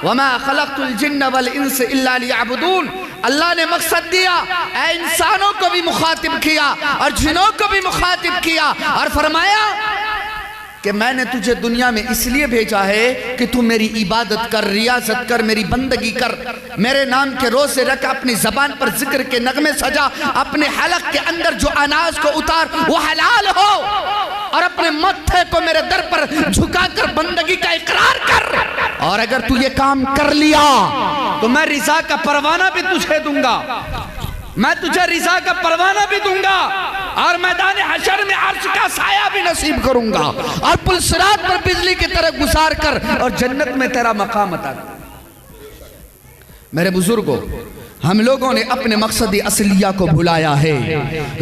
वमा खलक़तुल जिन्न वल इंस इल्ला लियअबुदून। अल्लाह ने मकसद दिया, ऐ इंसानों को भी मुखातिब किया और जिनों को भी मुखातिब किया और फरमाया कि मैंने तुझे दुनिया में इसलिए भेजा है कि तू मेरी इबादत कर, रियाजत कर, मेरी बंदगी कर, मेरे नाम के रोज़े रख, अपनी ज़बान पर जिक्र के नगमे सजा, अपने हलक के अंदर जो अनाज को उतार वो हलाल हो, और अपने मत्थे को मेरे दर पर झुकाकर बंदगी का इकरार कर। और अगर तू ये काम कर लिया तो मैं रिज़ा का परवाना भी तुझे दूंगा, मैं तुझे रिज़ा का परवाना भी दूंगा, और मैदान हशर में अर्श का साया भी नसीब करूंगा, और पुल सिरात पर बिजली की तरह गुजार कर और जन्नत में तेरा मकाम अता कर। मेरे बुजुर्गों, हम लोगों ने अपने मकसद असलिया को भुलाया है।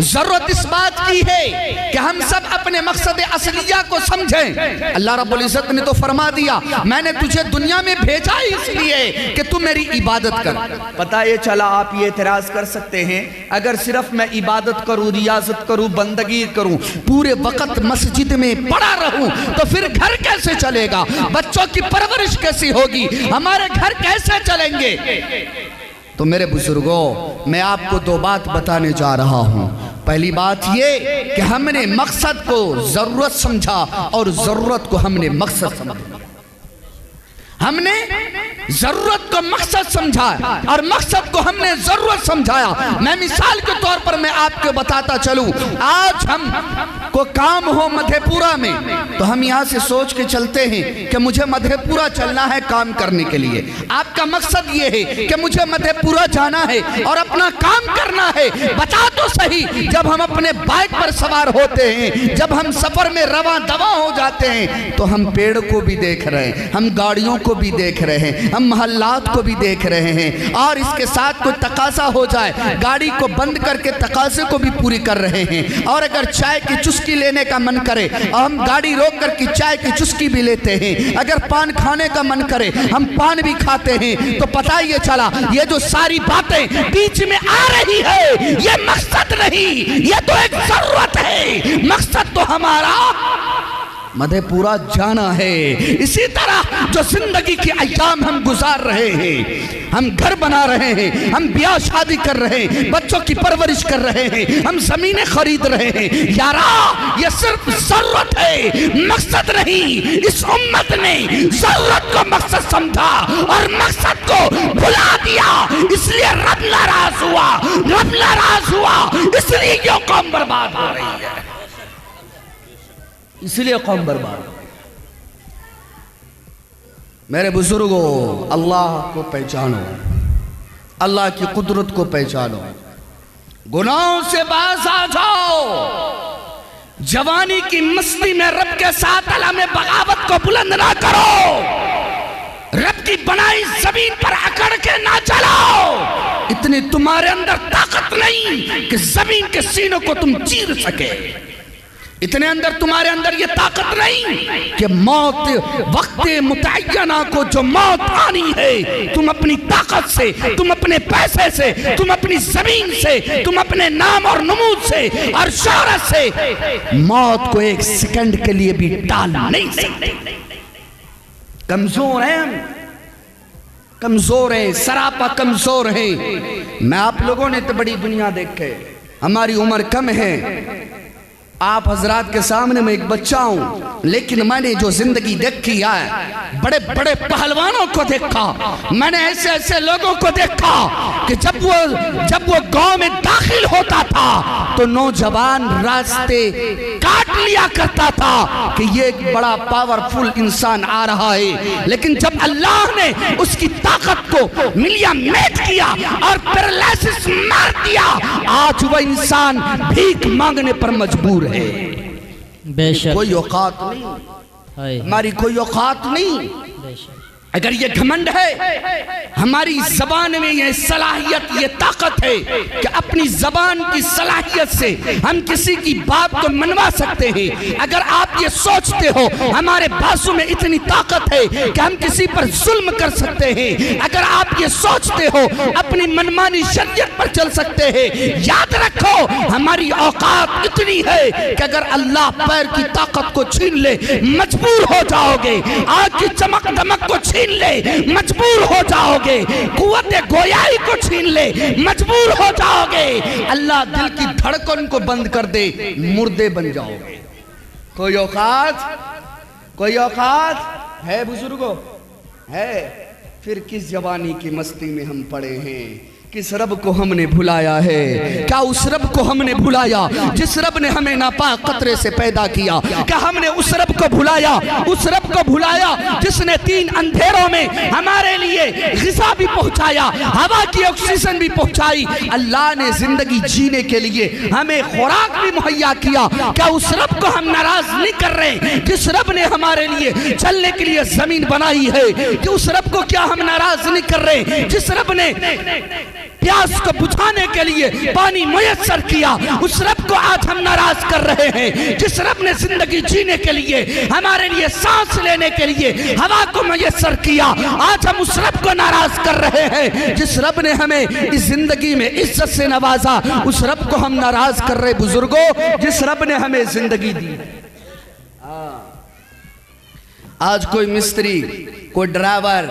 जरूरत इस बात की है कि हम सब अपने मकसद असलिया को समझें। अल्लाह रब्बुल इज्जत ने तो फरमा दिया, मैंने तुझे दुनिया में भेजा इसलिए कि तू मेरी इबादत कर। पता ये चला, आप ये एतराज कर सकते हैं, अगर सिर्फ मैं इबादत करूं, रियाजत करूं, बंदगी करूं, पूरे वक्त मस्जिद में पड़ा रहूं, तो फिर घर कैसे चलेगा? बच्चों की परवरिश कैसी होगी? हमारे घर कैसे चलेंगे? तो मेरे बुजुर्गों, मैं आपको दो बात बताने जा रहा हूं। पहली बात ये कि हमने मकसद को जरूरत समझा और जरूरत को हमने मकसद समझा। हमने जरूरत को मकसद समझा और मकसद को हमने जरूरत समझाया। मैं मिसाल के तौर पर मैं आपको बताता चलूं, आज हम को काम हो मधेपुरा में, तो हम यहाँ से सोच के चलते हैं कि मुझे मधेपुरा चलना है काम करने के लिए। आपका मकसद ये है कि मुझे मधेपुरा जाना है और अपना काम करना है। बता तो सही, जब हम अपने बाइक पर सवार होते हैं, जब हम सफर में रवा दवा हो जाते हैं, तो हम पेड़ को भी देख रहे हैं, हम गाड़ियों को भी देख रहे हैं, हम महल्लात को भी देख रहे हैं, और इसके साथ कोई तकाजा हो जाए, गाड़ी को बंद करके तकाजे को भी पूरी कर रहे हैं। और अगर चाय की चुस्की लेने का मन करे, हम गाड़ी रोक कर की चाय की चुस्की भी लेते हैं। अगर पान खाने का मन करे, हम पान भी खाते हैं। तो पता ये चला, ये जो सारी बातें बीच में आ रही है, ये मकसद नहीं, ये तो एक जरूरत है। मकसद तो हमारा मधेपुरा जाना है। इसी तरह जो जिंदगी के अय्याम हम गुजार रहे हैं, हम घर बना रहे हैं, हम ब्याह शादी कर रहे हैं, बच्चों की परवरिश कर रहे हैं, हम जमीनें खरीद रहे हैं, यारा ये सिर्फ जरूरत है, मकसद नहीं। इस उम्मत ने जरूरत को मकसद समझा और मकसद को भुला दिया, इसलिए रब नाराज हुआ, रब नाराज हुआ, इसलिए ये कौम बर्बाद हो रही है, इसलिए कौम बर्बाद। मेरे बुजुर्गों, अल्लाह को पहचानो, अल्लाह की कुदरत को पहचानो, गुनाहों से बाज आ जाओ, जवानी की मस्ती में रब के साथ अल्लाह में बगावत को बुलंद ना करो, रब की बनाई जमीन पर अकड़ के ना चलाओ। इतनी तुम्हारे अंदर ताकत नहीं कि जमीन के सीनों को तुम चीर सके, इतने अंदर तुम्हारे अंदर ये ताकत नहीं कि मौत वक्त मुतय्यना को जो मौत आनी है, तुम अपनी ताकत से, तुम अपने पैसे से, तुम अपनी जमीन से, तुम अपने नाम और नमूद से और शोहरत से मौत को एक सेकंड के लिए भी टाल नहीं सकते। कमजोर हैं हम, कमजोर है, सरापा कमजोर है। मैं आप लोगों ने तो बड़ी दुनिया देखे, हमारी उम्र कम है। आप हजरात के सामने मैं एक बच्चा हूँ, लेकिन मैंने जो जिंदगी देखी है, बड़े बड़े पहलवानों को देखा, मैंने ऐसे ऐसे लोगों को देखा कि जब वो गांव में दाखिल होता था तो नौजवान रास्ते काट लिया करता था कि ये एक बड़ा पावरफुल इंसान आ रहा है। लेकिन जब अल्लाह ने उसकी ताकत को मिलियमेट किया और पैरालिसिस मार दिया, आज वह इंसान भीख मांगने पर मजबूर है। बेशक कोई औकात नहीं, हमारी कोई औकात नहीं। अगर ये घमंड है, हमारी जबान में ये सलाहियत, ये ताकत है कि अपनी जबान की सलाहियत से हम किसी की बात को मनवा सकते हैं। अगर आप ये सोचते हो हमारे बाजू में इतनी ताकत है कि हम किसी पर जुल्म कर सकते हैं, अगर आप ये सोचते हो अपनी मनमानी शरीयत पर चल सकते हैं, याद रखो हमारी औकात इतनी है कि अगर अल्लाह पैर की ताकत को छीन ले, मजबूर हो जाओगे। आग की चमक दमक को छीन ले मजबूर हो जाओगे, कुव्वत गोयाई को छीन ले मजबूर हो जाओगे, अल्लाह दिल की धड़कन को बंद कर दे मुर्दे बन जाओगे। कोई औकात है बुजुर्गों? है? फिर किस जवानी की मस्ती में हम पड़े हैं, किस रब को हमने भुलाया है? क्या उस रब को हमने भुलाया जिस रब ने हमें नापाक कतरे से पैदा किया? क्या हमने उस रब को भुलाया, उस रब को भुलाया जिसने 3 अंधेरों में हमारे लिए ग़िज़ा भी पहुंचाया, हवा की ऑक्सीजन भी पहुंचाई, अल्लाह ने जिंदगी जीने के लिए हमें खुराक भी मुहैया किया? क्या उस रब को हम नाराज नहीं कर रहे जिस रब ने हमारे लिए चलने के लिए जमीन बनाई है? कि उस रब को क्या हम नाराज नहीं कर रहे जिस रब ने प्यास को बुझाने के लिए पानी मुयस्सर किया? उस रब को आज हम नाराज कर रहे हैं जिस रब ने जिंदगी जीने के लिए हमारे लिए सांस लेने के लिए हवा को मुयस्सर किया। आज हम उस रब को नाराज कर रहे हैं जिस रब ने हमें इस जिंदगी में इज्जत से नवाजा, उस रब को हम नाराज कर रहे बुजुर्गों जिस रब ने हमें जिंदगी दी। आज कोई मिस्त्री, कोई ड्राइवर,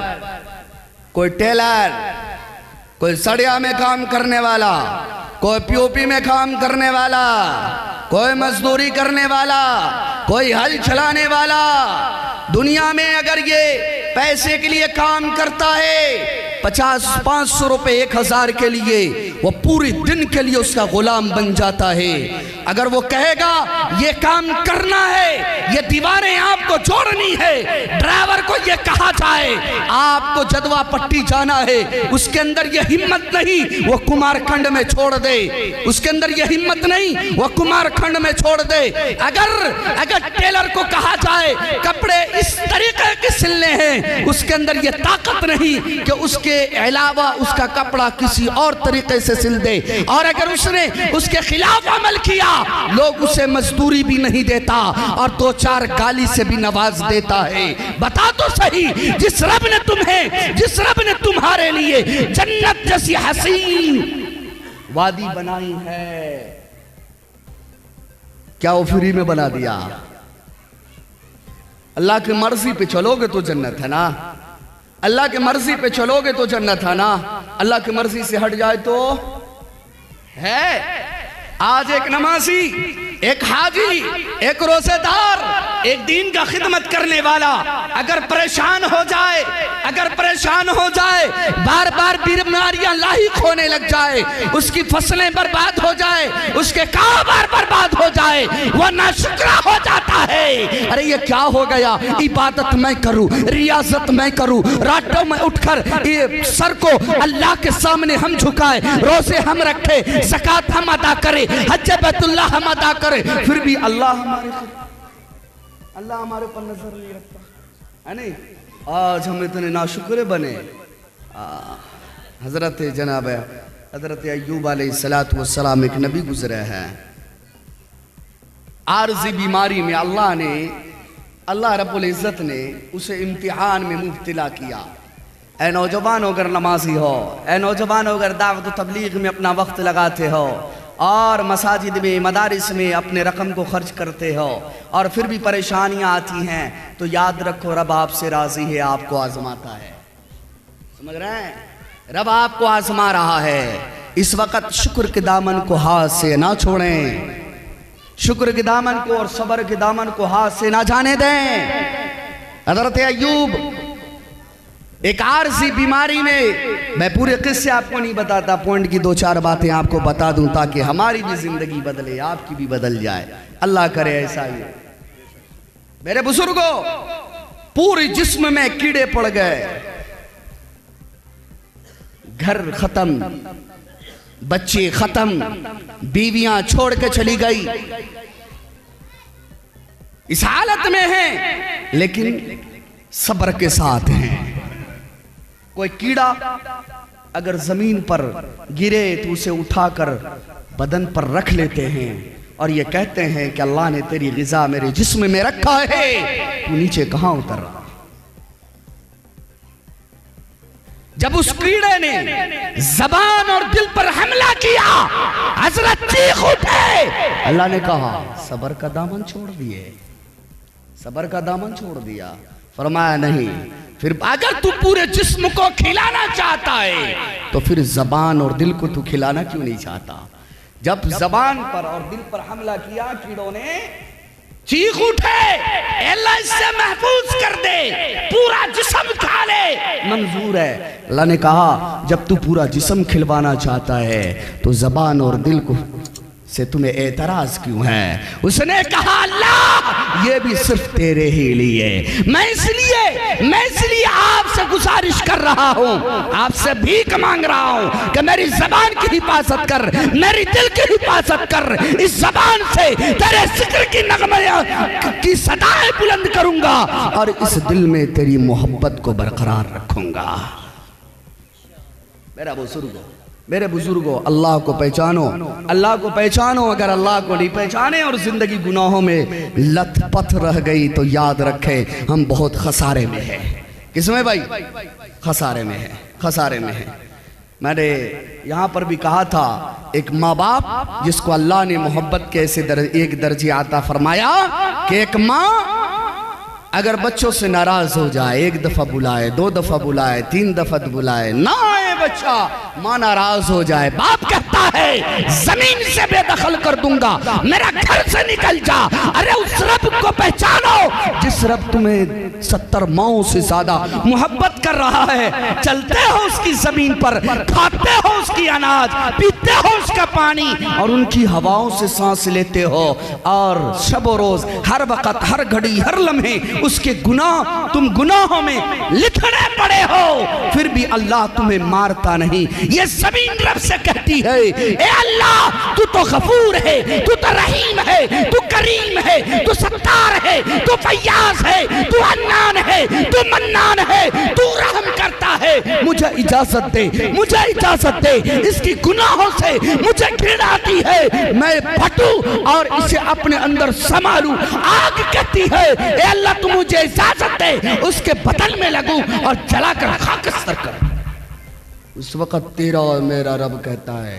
कोई टेलर, कोई सड़िया में काम करने वाला, कोई पीओपी में काम करने वाला, कोई मजदूरी करने वाला, कोई हल चलाने वाला, दुनिया में अगर ये पैसे के लिए काम करता है 50-500 रुपए 1000 के लिए, वो पूरे दिन के लिए उसका गुलाम बन जाता है। अगर वो कहेगा ये काम करना है, ये दीवारें आपको जोड़नी है, ड्राइवर को ये कहा जाए आपको जदवा पट्टी जाना है, उसके अंदर ये हिम्मत नहीं वो कुमारखंड में छोड़ दे, उसके अंदर ये हिम्मत नहीं वो कुमारखंड में छोड़ दे। अगर टेलर को कहा जाए कपड़े इस तरीके के सिलने हैं, उसके अंदर ये ताकत नहीं कि उसके अलावा उसका कपड़ा किसी और तरीके से सिल दे। और अगर उसने उसके खिलाफ अमल किया, लोग उसे मजदूरी भी नहीं देता और 2-4 गाली से भी नवाज देता है। बता तो सही, जिस रब ने तुम्हें, जिस रब ने तुम्हारे लिए जन्नत जैसी हसीन वादी बनाई है, क्या वो फ्री में बना दिया? अल्लाह की मर्जी पे चलोगे तो जन्नत है ना, अल्लाह की मर्जी पे चलोगे तो जन्नत है ना, अल्लाह की मर्जी से हट जाए तो है। आज एक नमाजी, एक हाजी, एक रोजेदार, एक दीन का खिदमत करने वाला अगर परेशान हो जाए, अगर परेशान हो जाए, बार बार बीमारियां लाहिक होने लग जाए, उसकी फसलें बर्बाद हो जाए, उसके कारोबार बर्बाद हो जाए, वह नाशुक्रा हो जाता है। अरे ये क्या हो गया? इबादत मैं करूं, रियाजत मैं करूं, रातों में उठकर ये सर को अल्लाह के सामने हम झुकाए, रोजे हम रखे, ज़कात हम अदा करें, हज बैतुल्लाह हम अदा करें, फिर भी अल्लाह हमारे पर नजर नहीं रखता है। नहीं, आज हम इतने नाशुक्र बने। हजरत जनाब हजरत अय्यूब अलैहिस्सलातु वस्सलाम एक नबी गुजरे हैं, आर्जी बीमारी में अल्लाह रब्बुल इज्जत ने उसे इम्तिहान में मुब्तला किया। ऐ नौजवान अगर नमाजी हो, ऐ नौजवान अगर दावत तबलीग में अपना वक्त लगाते हो और मसाजिद में, मदारिस में अपने रकम को खर्च करते हो और फिर भी परेशानियां आती हैं, तो याद रखो रब आपसे राजी है, आपको आजमाता है। समझ रहे हैं? रब आपको आजमा रहा है। इस वक्त शुक्र के दामन को हाथ से ना छोड़ें, शुक्र के दामन को और सब्र के दामन को हाथ से ना जाने दें। हज़रत अय्यूब एक आर्जी बीमारी में, मैं पूरे किस्से आपको नहीं बताता, पॉइंट की 2-4 बातें आपको बता दूं ताकि हमारी भी जिंदगी बदले, आपकी भी बदल जाए। अल्लाह करे ऐसा ही। मेरे बुजुर्गों, पूरे जिस्म में कीड़े पड़ गए, घर खत्म, बच्चे खत्म, बीवियां छोड़ के चली गई, इस हालत में हैं लेकिन सब्र के साथ हैं। कोई कीड़ा अगर जमीन पर गिरे तो उसे उठाकर बदन पर रख लेते हैं और ये कहते हैं कि अल्लाह ने तेरी ग़िज़ा मेरे जिस्म में रखा है, तू नीचे कहां उतर रहा। जब उस कीड़े ने जबान और दिल पर हमला किया, हजरत चीख उठे, अल्लाह ने कहा सब्र का दामन छोड़ दिए, सब्र का दामन छोड़ दिया। फरमाया नहीं, फिर अगर तू पूरे जिस्म को खिलाना चाहता है तो फिर जबान और दिल को तू खिलाना क्यों नहीं चाहता? जब जबान पर और दिल पर हमला किया कीड़ों ने चीख उठे, अल्लाह इससे महफूज कर दे, पूरा जिस्म खा ले, मंजूर है। अल्लाह ने कहा जब तू पूरा जिस्म खिलवाना चाहता है तो जबान और दिल को से तुम्हें एतराज क्यों है? उसने कहा अल्लाह ये भी सिर्फ तेरे ही लिए, मैं इसलिए आपसे गुजारिश कर रहा हूँ, आपसे भीख मांग रहा हूँ कि मेरी जबान की हिफाजत कर, मेरी दिल की हिफाजत कर। इस जबान से तेरे जिक्र की नगमे की सदाएं बुलंद करूंगा और इस दिल में तेरी मोहब्बत को बरकरार रखूंगा। मेरे बुजुर्गों, अल्लाह को पहचानो, अल्लाह को पहचानो। अगर अल्लाह को नहीं पहचाने और जिंदगी गुनाहों में लथपथ रह गई तो याद रखे हम बहुत खसारे में हैं। किसमें भाई? खसारे में है, खसारे में है। मैंने यहाँ पर भी कहा था, एक माँ बाप जिसको अल्लाह ने मोहब्बत के ऐसे एक दर्जे आता फरमाया कि एक माँ अगर बच्चों से नाराज हो जाए, एक दफा बुलाए, दो दफा बुलाए, तीन दफा बुलाए, ना आए बच्चा, मां नाराज हो जाए, बाप कहता है जमीन से बेदखल कर दूंगा, मेरा घर से निकल जा। अरे उस रब को पहचानो जिस रब तुम्हें 70 माओं से ज्यादा मोहब्बत कर रहा है। चलते हो उसकी जमीन पर, खाते हो उसकी अनाज, पीते हो उसका पानी और उनकी हवाओं से सांस लेते हो और शब रोज हर वक्त हर घड़ी हर लम्हे उसके गुनाह तुम गुनाहों में लिखने पड़े हो, फिर भी अल्लाह तुम्हें मारता नहीं। ये जमीन रब से कहती है ए अल्लाह तू तो गफूर है, तू तो रहीम है, तू करीम है, तू सत्तार है, तू फय्याज है, तू अन्नान है, तू मन्नान है, तू रहम करता है। मुझे इजाजत दे, मुझे इजाजत दे, इसकी गुनाहों से मुझे घृणा आती है, मैं फटूं और इसे अपने अंदर संभालूं। आग कहती है ए अल्लाह तू मुझे इजाजत दे, उसके बदल में लगूं और जलाकर खाकस्तर कर। उस वक्त तेरा और मेरा रब कहता है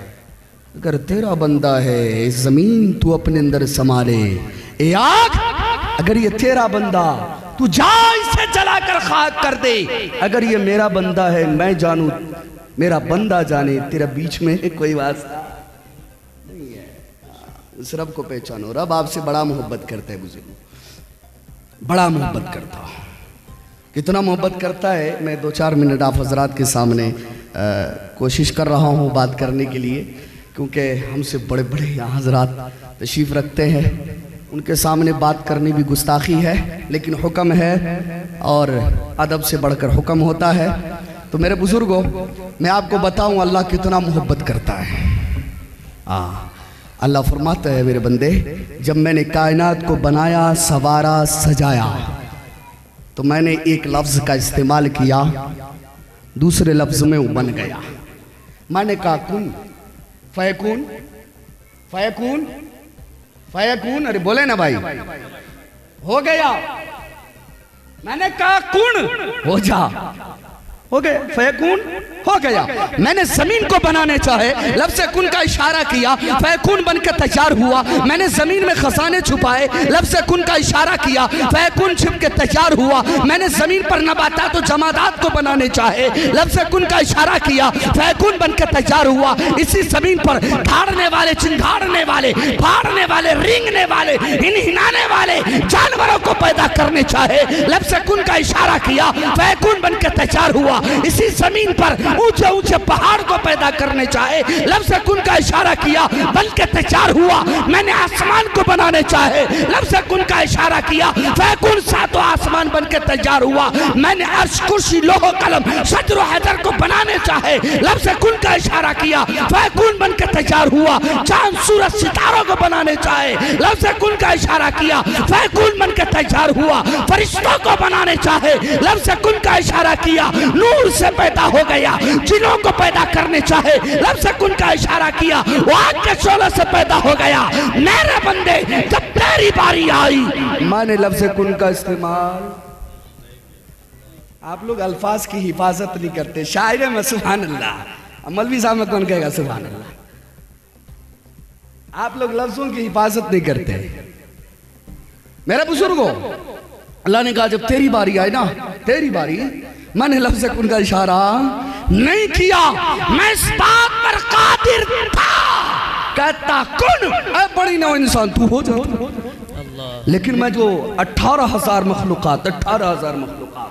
अगर तेरा बंदा है इस जमीन तू अपने अंदर संभाले, ए आग अगर ये तेरा बंदा तू जा इसे जलाकर खाक कर दे। अगर ये मेरा बंदा है मैं जानूं, मेरा बंदा जाने, तेरा बीच में कोई वास्ता नहीं है। उस रब को पहचानो। रब आपसे बड़ा मोहब्बत करता है बुजुर्ग, बड़ा मोहब्बत करता है। कितना मोहब्बत करता है मैं 2-4 मिनट आप हजरात के सामने कोशिश कर रहा हूँ बात करने के लिए, क्योंकि हमसे बड़े बड़े यहाँ हजरात तशरीफ़ रखते हैं, उनके सामने बात करनी भी गुस्ताखी है, लेकिन हुक्म है और अदब से बढ़कर हुक्म होता है। तो मेरे बुजुर्गों मैं आपको बताऊँ अल्लाह कितना मोहब्बत करता है। अल्लाह फरमाता है मेरे बंदे जब मैंने कायनात को बनाया, सवारा, सजाया तो मैंने एक लफ्ज़ का इस्तेमाल किया, दूसरे लफ्ज़ में वो बन गया। मैंने कहा कुन फयकून, फयकून, फयकून, अरे बोले ना भाई, हो गया। मैंने कहा कुन हो जा, हो गया, फयकून हो गया। मैंने जमीन को बनाने चाहे, लफ्ज़ कुन का इशारा किया, फयकून बनकर तैयार हुआ। मैंने जमीन में खजाने छुपाए, लफ्ज़ कुन का इशारा किया, फयकून छिप के तैयार हुआ। मैंने जमीन पर नबातात और जमादात को बनाने चाहे, लफ्ज़ कुन का इशारा किया, फयकून बनकर तैयार हुआ। इसी जमीन पर धाड़ने वाले, चिंगाड़ने वाले, फाड़ने वाले, रेंगने वाले, हिनहिनाने वाले जानवरों को पैदा करने चाहे, लफ्ज़ कुन का इशारा किया, फयकून बनकर तैयार हुआ। इसी जमीन पर ऊंचे ऊंचे पहाड़ को पैदा करने चाहे, लफ्ज़ कुन का इशारा किया, बन के तैयार हुआ। मैंने आसमान को बनाने चाहे, लफ्ज़ कुन का इशारा किया, फयकून सातों आसमान बन के तैयार हुआ। मैंने अर्श, कुर्सी, लोह कलम, शजर हैदर को बनाने चाहे, लफ्ज़ कुन का इशारा किया, फयकून बन के तैयार हुआ। चांद, सूरज, सितारों को बनाने चाहे, लफ्ज़ कुन का इशारा किया, फयकून बन के तैयार हुआ। फरिश्तों को बनाने चाहे, लफ्ज़ कुन का इशारा किया, नूर से पैदा हो गया। जिनों को पैदा करने चाहे, लफ्ज़ कुन का इशारा किया, वो आग के शोले से पैदा हो गया। मेरे बंदे जब तेरी बारी आई मैंने लफ्ज़ कुन का इस्तेमाल। आप लोग अल्फाज की हिफाजत नहीं करते। शायर में सुभान अल्लाह, मौलवी साहब में कौन कहेगा सुभान अल्लाह। आप लोग लफ्जों की हिफाजत नहीं करते। मेरे बुजुर्गों अल्लाह ने कहा जब तेरी बारी आई ना, तेरी बारी, मैंने लफ्ज़ कुन का इशारा नहीं किया, मैं इस बात पर कादिर था, कहता कुन, ऐ बड़ी नौ इंसान तू हो जा। लेकिन मैं जो 18,000 मखलूकात, 18,000 मखलूकात,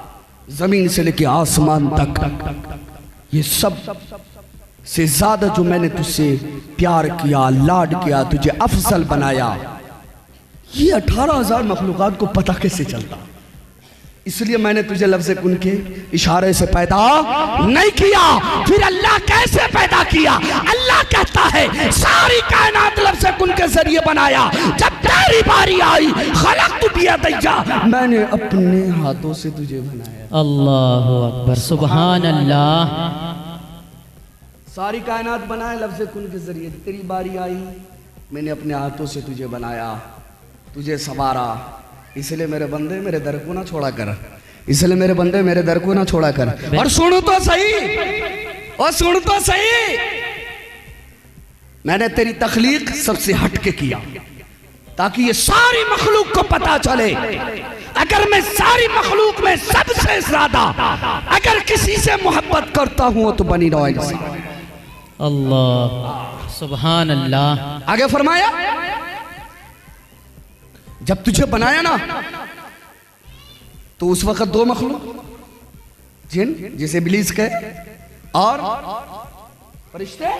जमीन से लेके आसमान तक, ये सब से ज्यादा जो मैंने तुझसे प्यार किया, लाड किया, तुझे अफजल बनाया, ये 18,000 मखलूकात को पता कैसे चलता? इसलिए मैंने तुझे लफ्ज़ कुन के इशारे से पैदा नहीं किया। फिर अल्लाह कैसे पैदा किया? अल्लाह कहता है सारी कायनात लफ्ज़ कुन के जरिए बनाया। जब तेरी बारी आई, खलक़तु बियदैया, मैंने अपने हाथों से तुझे बनाया। अल्लाह अकबर, सुभान अल्लाह। सारी कायनात बनाए लफ्ज़ कुन के जरिए। तेरी बारी आई, मैंने अपने हाथों से तुझे बनाया, तुझे संवारा। इसलिए मेरे बंदे मेरे दर को ना छोड़ा कर, इसलिए मेरे बंदे मेरे दर को ना छोड़ा कर। और सुन तो सही, और सुन तो सही, मैंने तेरी तख्लीक सबसे हटके किया ताकि ये सारी मखलूक को पता चले। अगर मैं सारी मखलूक में सबसे ज्यादा अगर किसी से मोहब्बत करता हूं तो बनी नौ इंसान। अल्लाह, सुभान अल्लाह। आगे फरमाया जब तुझे बनाया ना तो उस वक्त दो मखलूक, जिन जिसे इब्लीस कहे और फरिश्ते,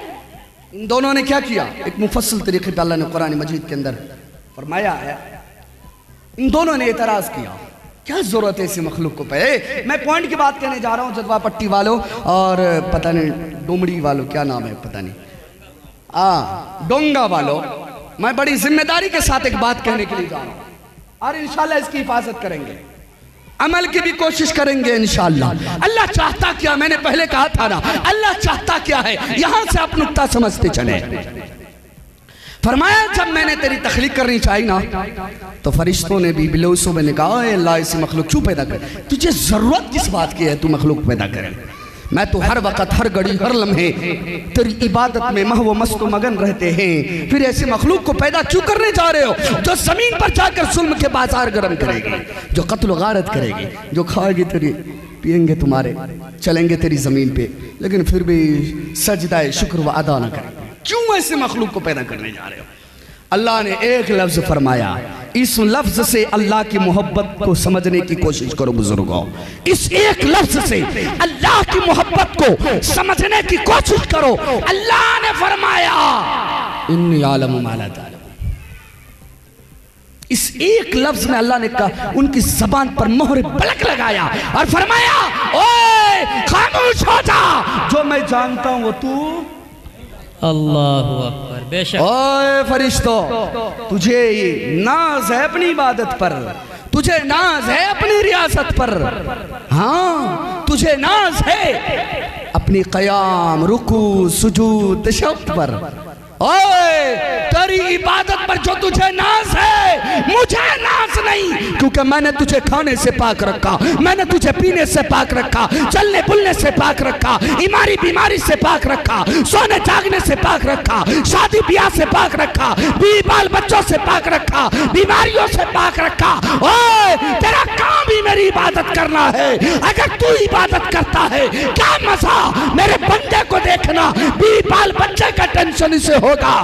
इन दोनों ने क्या किया? एक मुफस्सल तरीके पे अल्लाह ने कुरान मजीद के अंदर फरमाया है, इन दोनों ने एतराज किया, क्या जरूरत है इसी मखलूक को पे? मैं पॉइंट की बात करने जा रहा हूं, जदवा पट्टी वालों और पता नहीं डोमड़ी वालों, क्या नाम है पता नहीं, डोंगा वालों, मैं बड़ी जिम्मेदारी के साथ एक बात कहने के लिए जा रहा हूं और इंशाल्लाह इसकी हिफाजत करेंगे, अमल की भी कोशिश करेंगे इंशाल्लाह। अल्लाह चाहता क्या, मैंने पहले कहा था ना, अल्लाह चाहता क्या है, यहां से आप नुक्ता समझते चले। फरमाया जब मैंने तेरी तख्लीक करनी चाहिए ना तो फरिश्तों ने भी बिलोसों में कहा, अल्लाह इसी मखलूक क्यों पैदा कर, तुझे जरूरत किस बात की है तू मखलूक पैदा करे? मैं तो हर वक्त, हर घड़ी, हर लम्हे तेरी इबादत में महव मस्त मगन रहते हैं, फिर ऐसे मखलूक को पैदा क्यों करने जा रहे हो जो जमीन पर जाकर जुल्म के बाजार गर्म करेगी, जो कत्ल गारत करेगी, जो खाएगी तेरी, पिएंगे तुम्हारे, चलेंगे तेरी जमीन पे, लेकिन फिर भी सजदा शुक्र व अदा न करेंगे। क्यों ऐसे मखलूक को पैदा करने जा रहे हो? अल्लाह ने एक लफ्ज फरमाया, इस लफ्ज से अल्लाह की मोहब्बत को समझने की कोशिश करो बुजुर्गों, इस एक लफ्ज से अल्लाह की मोहब्बत को समझने की कोशिश करो। अल्लाह ने फरमाया इन्नी आलमु मा ला तालमून। इस एक लफ्ज में अल्लाह ने कहा, उनकी जबान पर मोहर पलक लगाया और फरमाया, ओए खामोश हो जा, जो मैं जानता हूं वो तू। अल्लाह अकबर, बेशक। ओए फरिश्तों, तुझे नाज है अपनी इबादत पर, तुझे नाज है अपनी रियासत पर, हाँ तुझे नाज है अपनी क़याम, रुकू, सुजूद, तशब्बुह पर। ओए तेरी इबादत पर जो तुझे नाज है, मुझे नाज नहीं, क्योंकि मैंने तुझे खाने से पाक रखा, मैंने तुझे पीने से पाक रखा, चलने बुलने से पाक रखा, बीमारी बीमारी से पाक रखा, सोने जागने से पाक रखा, शादी ब्याह से पाक रखा, बीवी बाल बच्चों से पाक रखा, बीमारियों से पाक रखा। ओए तेरा काम ही मेरी इबादत करना है। अगर तू इबादत करता है, क्या मजा मेरे बंदे को देखना, बीवी बाल बच्चे का टेंशन इसे होगा,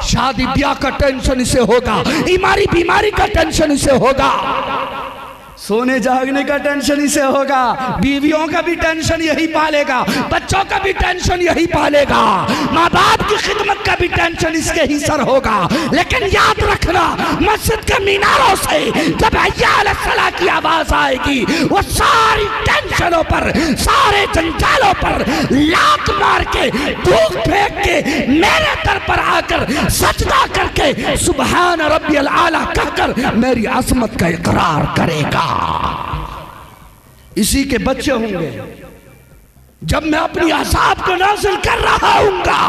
शादी ब्याह का टेंशन इसे होगा, बीमारी बीमारी का टेंशन इसे होगा, सोने जागने का टेंशन इसे होगा, बीवियों का भी टेंशन यही पालेगा, बच्चों का भी टेंशन यही पालेगा, माँ बाप की खिदमत का भी टेंशन इसके ही सर होगा। लेकिन याद रखना, मस्जिद के मीनारों से जब हय्या अला सलाह की आवाज आएगी, वो सारी टेंशनों पर, सारे जंजालों पर लात मार के, धूप फेंक के मेरे दर पर आकर सजदा करके सुभान रब्बियल आला कहकर मेरी अज़मत का इकरार करेगा। इसी के बच्चे होंगे जब मैं अपनी अज़ाब को नाज़िल कर रहा हूँगा,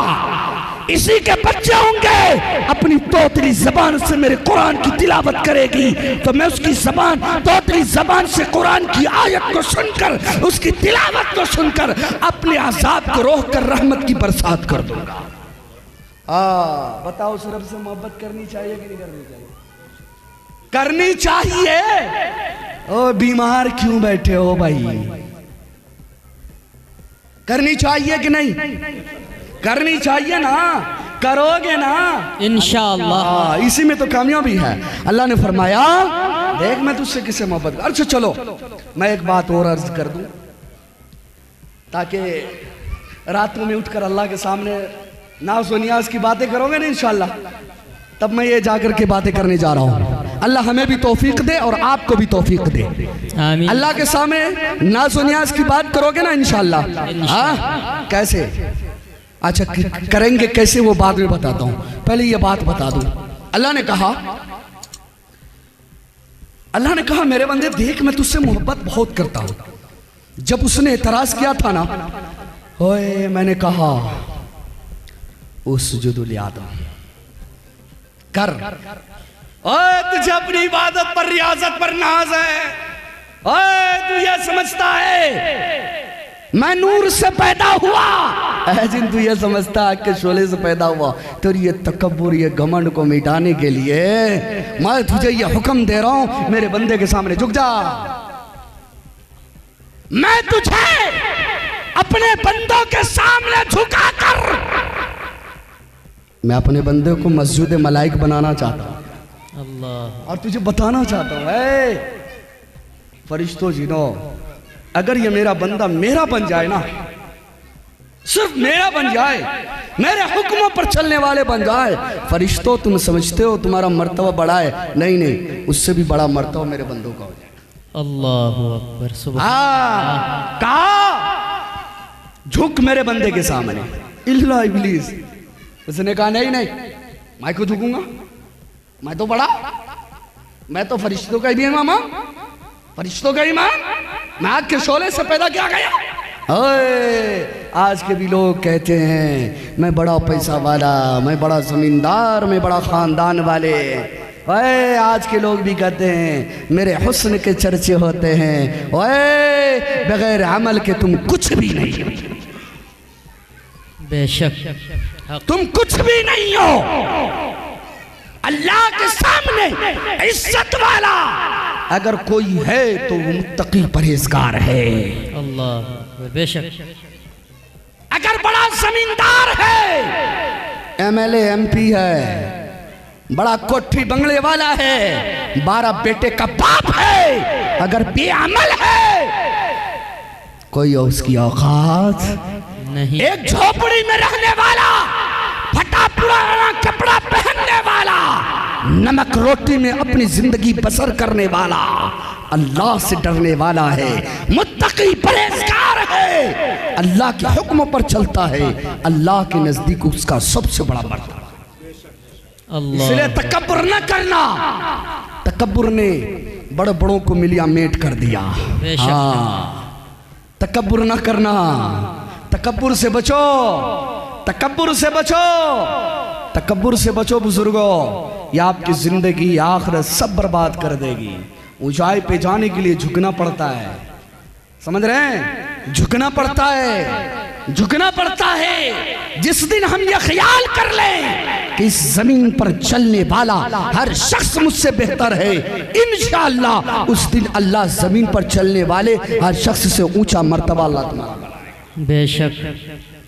इसी के बच्चे होंगे अपनी तोतली जबान से मेरे कुरान की तिलावत करेगी, तो मैं उसकी जबान, तोतली जबान से कुरान की आयत को सुनकर, उसकी तिलावत को सुनकर अपने अज़ाब को रोक कर रहमत की बरसात कर दूंगा। बताओ उस रब से मोहब्बत करनी चाहिए कि नहीं करनी चाहिए? करनी चाहिए। ओ बीमार क्यों बैठे हो भाई? करनी चाहिए कि नहीं? करनी चाहिए ना, करोगे ना इंशाअल्लाह। इसी में तो कामयाबी है। अल्लाह ने फरमाया देख मैं तुझसे किससे मोहब्बत। अच्छा चलो मैं एक बात और अर्ज कर दूं, ताकि रातों में उठकर अल्लाह के सामने नाज़ व नियाज़ की बातें करोगे ना इंशाअल्लाह, तब मैं ये जाकर के बातें करने जा रहा हूँ। अल्लाह हमें भी तौफीक दे और आपको भी तौफीक दे। आमीन। अल्लाह के सामने नाज़ व नियाज़ की बात करोगे ना इंशाअल्लाह। हाँ कैसे? अच्छा करेंगे कैसे वो बाद में बताता हूँ, पहले ये बात बता दूं। अल्लाह ने कहा मेरे बंदे देख मैं तुझसे मोहब्बत बहुत करता हूं। जब उसने एतराज किया था ना, ओए मैंने कहा उसजुदुल आदम कर। ओए तुझे अपनी इबादत पर रियाजत पर नाज है। ओए तू ये समझता है मैं नूर से पैदा हुआ, जिन तू ये समझता है कि शोले से पैदा हुआ, तो ये तकब्बुर ये घमंड को मिटाने के लिए मैं तुझे ये हुक्म दे रहा हूं मेरे बंदे के सामने झुक जा। मैं तुझे अपने बंदों के सामने झुका कर मैं अपने बंदे को मस्जिद मलाइक बनाना चाहता हूं अल्लाह। और तुझे बताना चाहता हूं फरिश्तों जिनों, अगर ये मेरा बंदा मेरा बन जाए ना, सिर्फ मेरा बन जाए, मेरे हुक्मों पर चलने वाले बन जाए, फरिश्तों तुम समझते हो तुम्हारा मर्तबा बड़ा है, नहीं नहीं उससे भी बड़ा मर्तबा मेरे बंदों का हो जाए। अल्लाहु अकबर। सुभान। कहा झुक मेरे बंदे के सामने। इल्ला इब्लीस, उसने कहा नहीं नहीं मैं क्यों झुकूंगा, मैं तो बड़ा, मैं तो फरिश्तों का ही इमाम, फरिश्तों का इमाम, मैं आग के शोले से पैदा किया गया। ओए आज के भी लोग कहते हैं मैं बड़ा पैसा वाला, मैं बड़ा जमींदार, मैं बड़ा खानदान वाले। ओए आज के लोग भी कहते हैं मेरे हुस्न के चर्चे होते हैं। ओए बगैर अमल के तुम कुछ भी नहीं हो, बेशक तुम कुछ भी नहीं हो। अल्लाह के सामने इज्जत वाला अगर कोई है तो वो मुत्तकी परहेजगार है। अल्लाह बेशक। अगर बड़ा जमींदार है, एमएलए एमपी है, बड़ा कोठी बंगले वाला है, 12 बेटे का बाप है, अगर बेअमल है कोई उसकी औकात नहीं। एक झोपड़ी में रहने वाला, फटा पुराना कपड़ा पहनने वाला, नमक रोटी में अपनी जिंदगी बसर करने वाला, अल्लाह से डरने वाला है, मुत्तकी परहेजगार है, अल्लाह के हुक्म पर चलता है, अल्लाह के नजदीक उसका सबसे बड़ा मर्तबा। इसलिए तकब्बुर न करना। तकब्बुर ने बड़े बड़ों को मिलिया मेट कर दिया। हाँ तकब्बुर न करना, तकब्बुर से बचो, तकब्बुर से बचो, तकब्बुर से बचो बुजुर्गों। ये आपकी जिंदगी आखिरत सब बर्बाद कर देगी। ऊंचाई पे जाने के लिए झुकना पड़ता है, समझ रहे हैं? झुकना पड़ता है, झुकना पड़ता है। जिस दिन हम ये ख्याल कर लें कि इस जमीन पर चलने वाला हर शख्स मुझसे बेहतर है, इंशाअल्लाह उस दिन अल्लाह जमीन पर चलने वाले हर शख्स से ऊंचा मर्तबा अल्लाह तुम्हारा। बेशक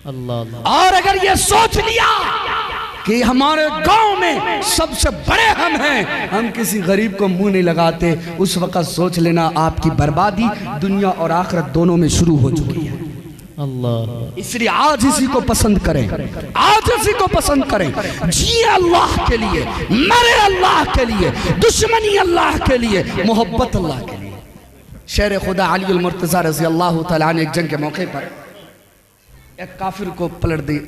अल्लाह। और अगर ये सोच लिया कि हमारे गांव में सबसे बड़े हम हैं, हम किसी गरीब को मुंह नहीं लगाते, उस वक्त सोच लेना आपकी बर्बादी दुनिया और आखिरत दोनों में शुरू हो चुकी है। अल्लाह। इसलिए आज इसी को पसंद करें, आज इसी को पसंद करें। जिए अल्लाह के लिए, मरे अल्लाह के लिए, दुश्मनी अल्लाह के लिए, मोहब्बत अल्लाह के लिए। शेर खुदा अली अल मुर्तज़ा रज़ी अल्लाह तआला ने एक जंग के मौके पर एक काफिर को पलट दी,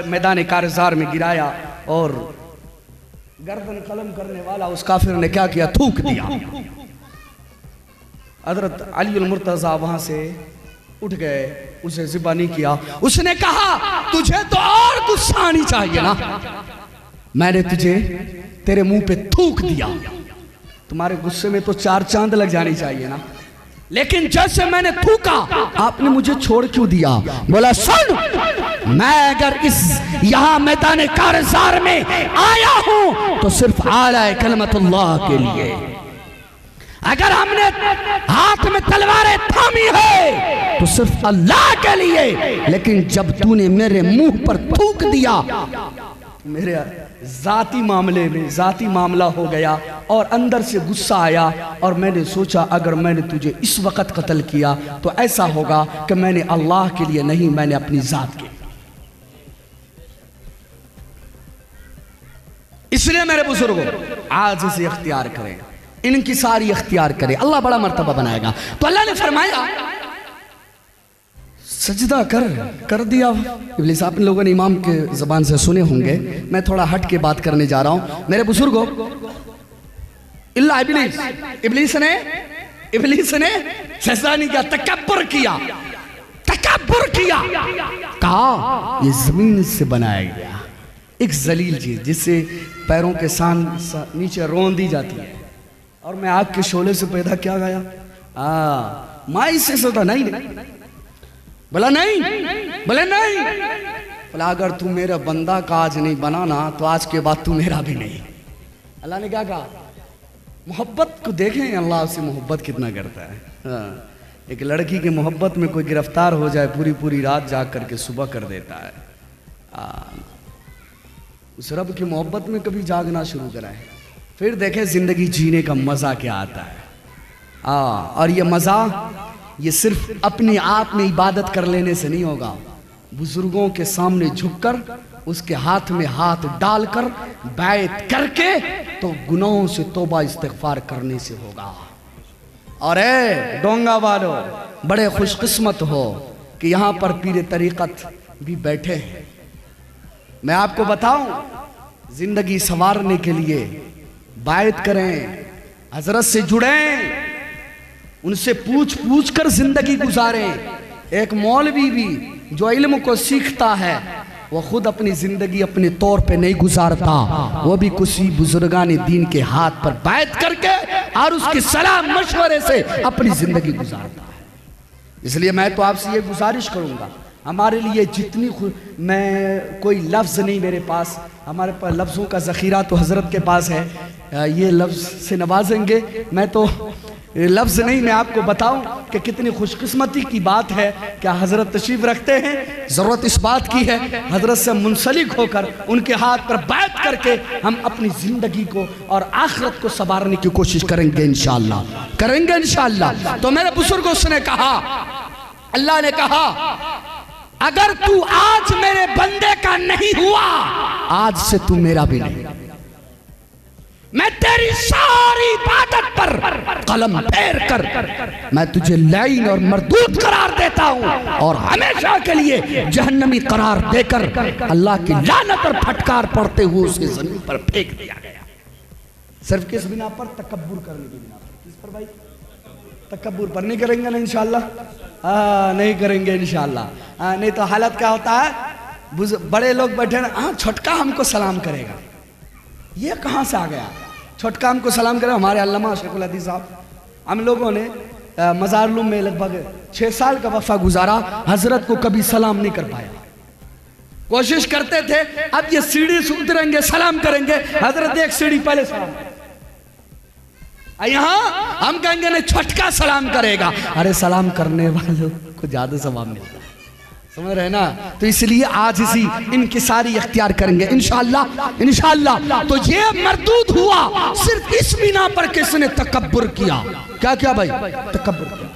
मैदान कारज़ार में गिराया और गर्दन कलम करने वाला उस काफिर ने क्या किया, थूक दिया। हज़रत अली अल मुर्तज़ा वहां से उठ गए, उसे ज़िबा नहीं किया। उसने कहा तुझे तो और गुस्सा आनी चाहिए ना, मैंने तुझे तेरे मुंह पे थूक दिया, तुम्हारे गुस्से में तो 4 चांद लग जानी चाहिए ना। लेकिन जैसे मैंने थूका आपने मुझे छोड़ क्यों दिया? बोला सुन, मैं अगर इस यहां मैदान कारज़ार में आया हूं तो सिर्फ आला कलमतुल्लाह के लिए। अगर हमने हाथ में तलवारें थामी है तो सिर्फ अल्लाह के लिए। लेकिन जब तूने मेरे मुंह पर थूक दिया, मेरे जाती मामले में जाती मामला हो गया और अंदर से गुस्सा आया और मैंने सोचा अगर मैंने तुझे इस वक्त कत्ल किया तो ऐसा होगा कि मैंने अल्लाह के लिए नहीं, मैंने अपनी जात के। इसलिए मेरे बुजुर्गों, आज इसे इख्तियार करें, इनकी सारी इख्तियार करें, अल्लाह बड़ा मर्तबा बनाएगा। तो अल्लाह ने फरमाया सजदा कर दिया। इब्लीस, आप लोगों ने इमाम के ज़बान से सुने होंगे, मैं थोड़ा हट के बात करने जा रहा हूं मेरे बुजुर्गों। इल्ला इब्लीस, इब्लीस ने सजदा नहीं किया, तकब्बुर किया। कहा ये जमीन से बनाया गया एक जलील चीज जिससे पैरों के नीचे रोन दी जाती है, और मैं आग के शोले से पैदा किया गया। माई से सदा नहीं। बोला नहीं, बोला अगर तू मेरा बंदा का आज नहीं बनाना तो आज के बाद तू मेरा भी नहीं। अल्लाह ने क्या कहा? मोहब्बत को देखें, अल्लाह उससे मोहब्बत कितना करता है। एक लड़की की मोहब्बत में कोई गिरफ्तार हो जाए, पूरी रात जाग करके सुबह कर देता है। उस रब की मोहब्बत में कभी जागना शुरू करा है, फिर देखें जिंदगी जीने का मजा क्या आता है। और ये मजा ये सिर्फ अपने आप में इबादत कर लेने से नहीं होगा, बुजुर्गों के सामने झुककर उसके हाथ में हाथ डालकर बैत करके तो गुनाहों से तौबा इस्तिग़फ़ार करने से होगा। और डोंगा वालों, बड़े खुशकिस्मत हो कि यहाँ पर पीर तरीक़त भी बैठे हैं। मैं आपको बताऊं, जिंदगी संवारने के लिए बायत करें, हजरत से जुड़ें, उनसे पूछ कर जिंदगी गुजारें। एक मौलवी भी जो इल्म को सीखता है वो खुद अपनी जिंदगी अपने तौर पे नहीं गुजारता, वो भी किसी बुजुर्गान दीन के हाथ पर बायत करके और उसकी सलाह मशवरे से अपनी जिंदगी गुजारता है। इसलिए मैं तो आपसे ये गुजारिश करूंगा, हमारे लिए जितनी, मैं कोई लफ्ज़ नहीं मेरे पास, हमारे पास लफ्ज़ों का ज़ख़ीरा तो हज़रत के पास है, ये लफ्ज़ से नवाजेंगे। मैं तो लफ्ज़ नहीं, मैं आपको बताऊं कि कितनी खुशकिस्मती की बात है कि हज़रत तशरीफ़ रखते हैं। ज़रूरत इस बात की है हज़रत से मुंसलिक होकर उनके हाथ पर बैत करके हम अपनी ज़िंदगी को और आखिरत को संवारने की कोशिश करेंगे इंशाअल्लाह। तो मेरे बुजुर्गों ने कहा, अल्लाह ने कहा अगर तू आज मेरे बंदे का नहीं हुआ, आज से तू मेरा भी नहीं। मैं तेरी सारी इबादत पर कलम फेर कर मैं तुझे लाइन और मरदूद करार देता हूं और हमेशा के लिए जहन्नमी करार देकर अल्लाह की लानत और फटकार पड़ते हुए उसके जमीन पर फेंक दिया गया। सिर्फ किस बिना पर? तकब्बुर करने की बिना पर। किस पर भाई? तकब्बुर पर। नहीं करेंगे ना इंशाअल्लाह? नहीं करेंगे इंशाअल्लाह। नहीं तो हालत क्या होता है, बड़े लोग बैठे ना, छोटका हमको सलाम करेगा। ये कहाँ से आ गया? छोटका हमको सलाम करेगा। हमारे अल्लामा शेखुल हदीस साहब, हम लोगों ने मज़ारुल में लगभग 6 साल का वफ़ा गुजारा, हजरत को कभी सलाम नहीं कर पाया। कोशिश करते थे, अब ये सीढ़ी से उतरेंगे सलाम करेंगे, हजरत एक सीढ़ी पहले सलाम, यहाँ हम कहेंगे नहीं छोटका सलाम करेगा। अरे सलाम करने वालों को ज्यादा सवाब मिलता है, समझ रहे ना? तो इसलिए आज इसी इनकी सारी इख्तियार करेंगे इंशाअल्लाह। तो ये मरदूद हुआ सिर्फ इस बिना पर किसने तकब्बुर किया। क्या भाई? तकब्बुर किया।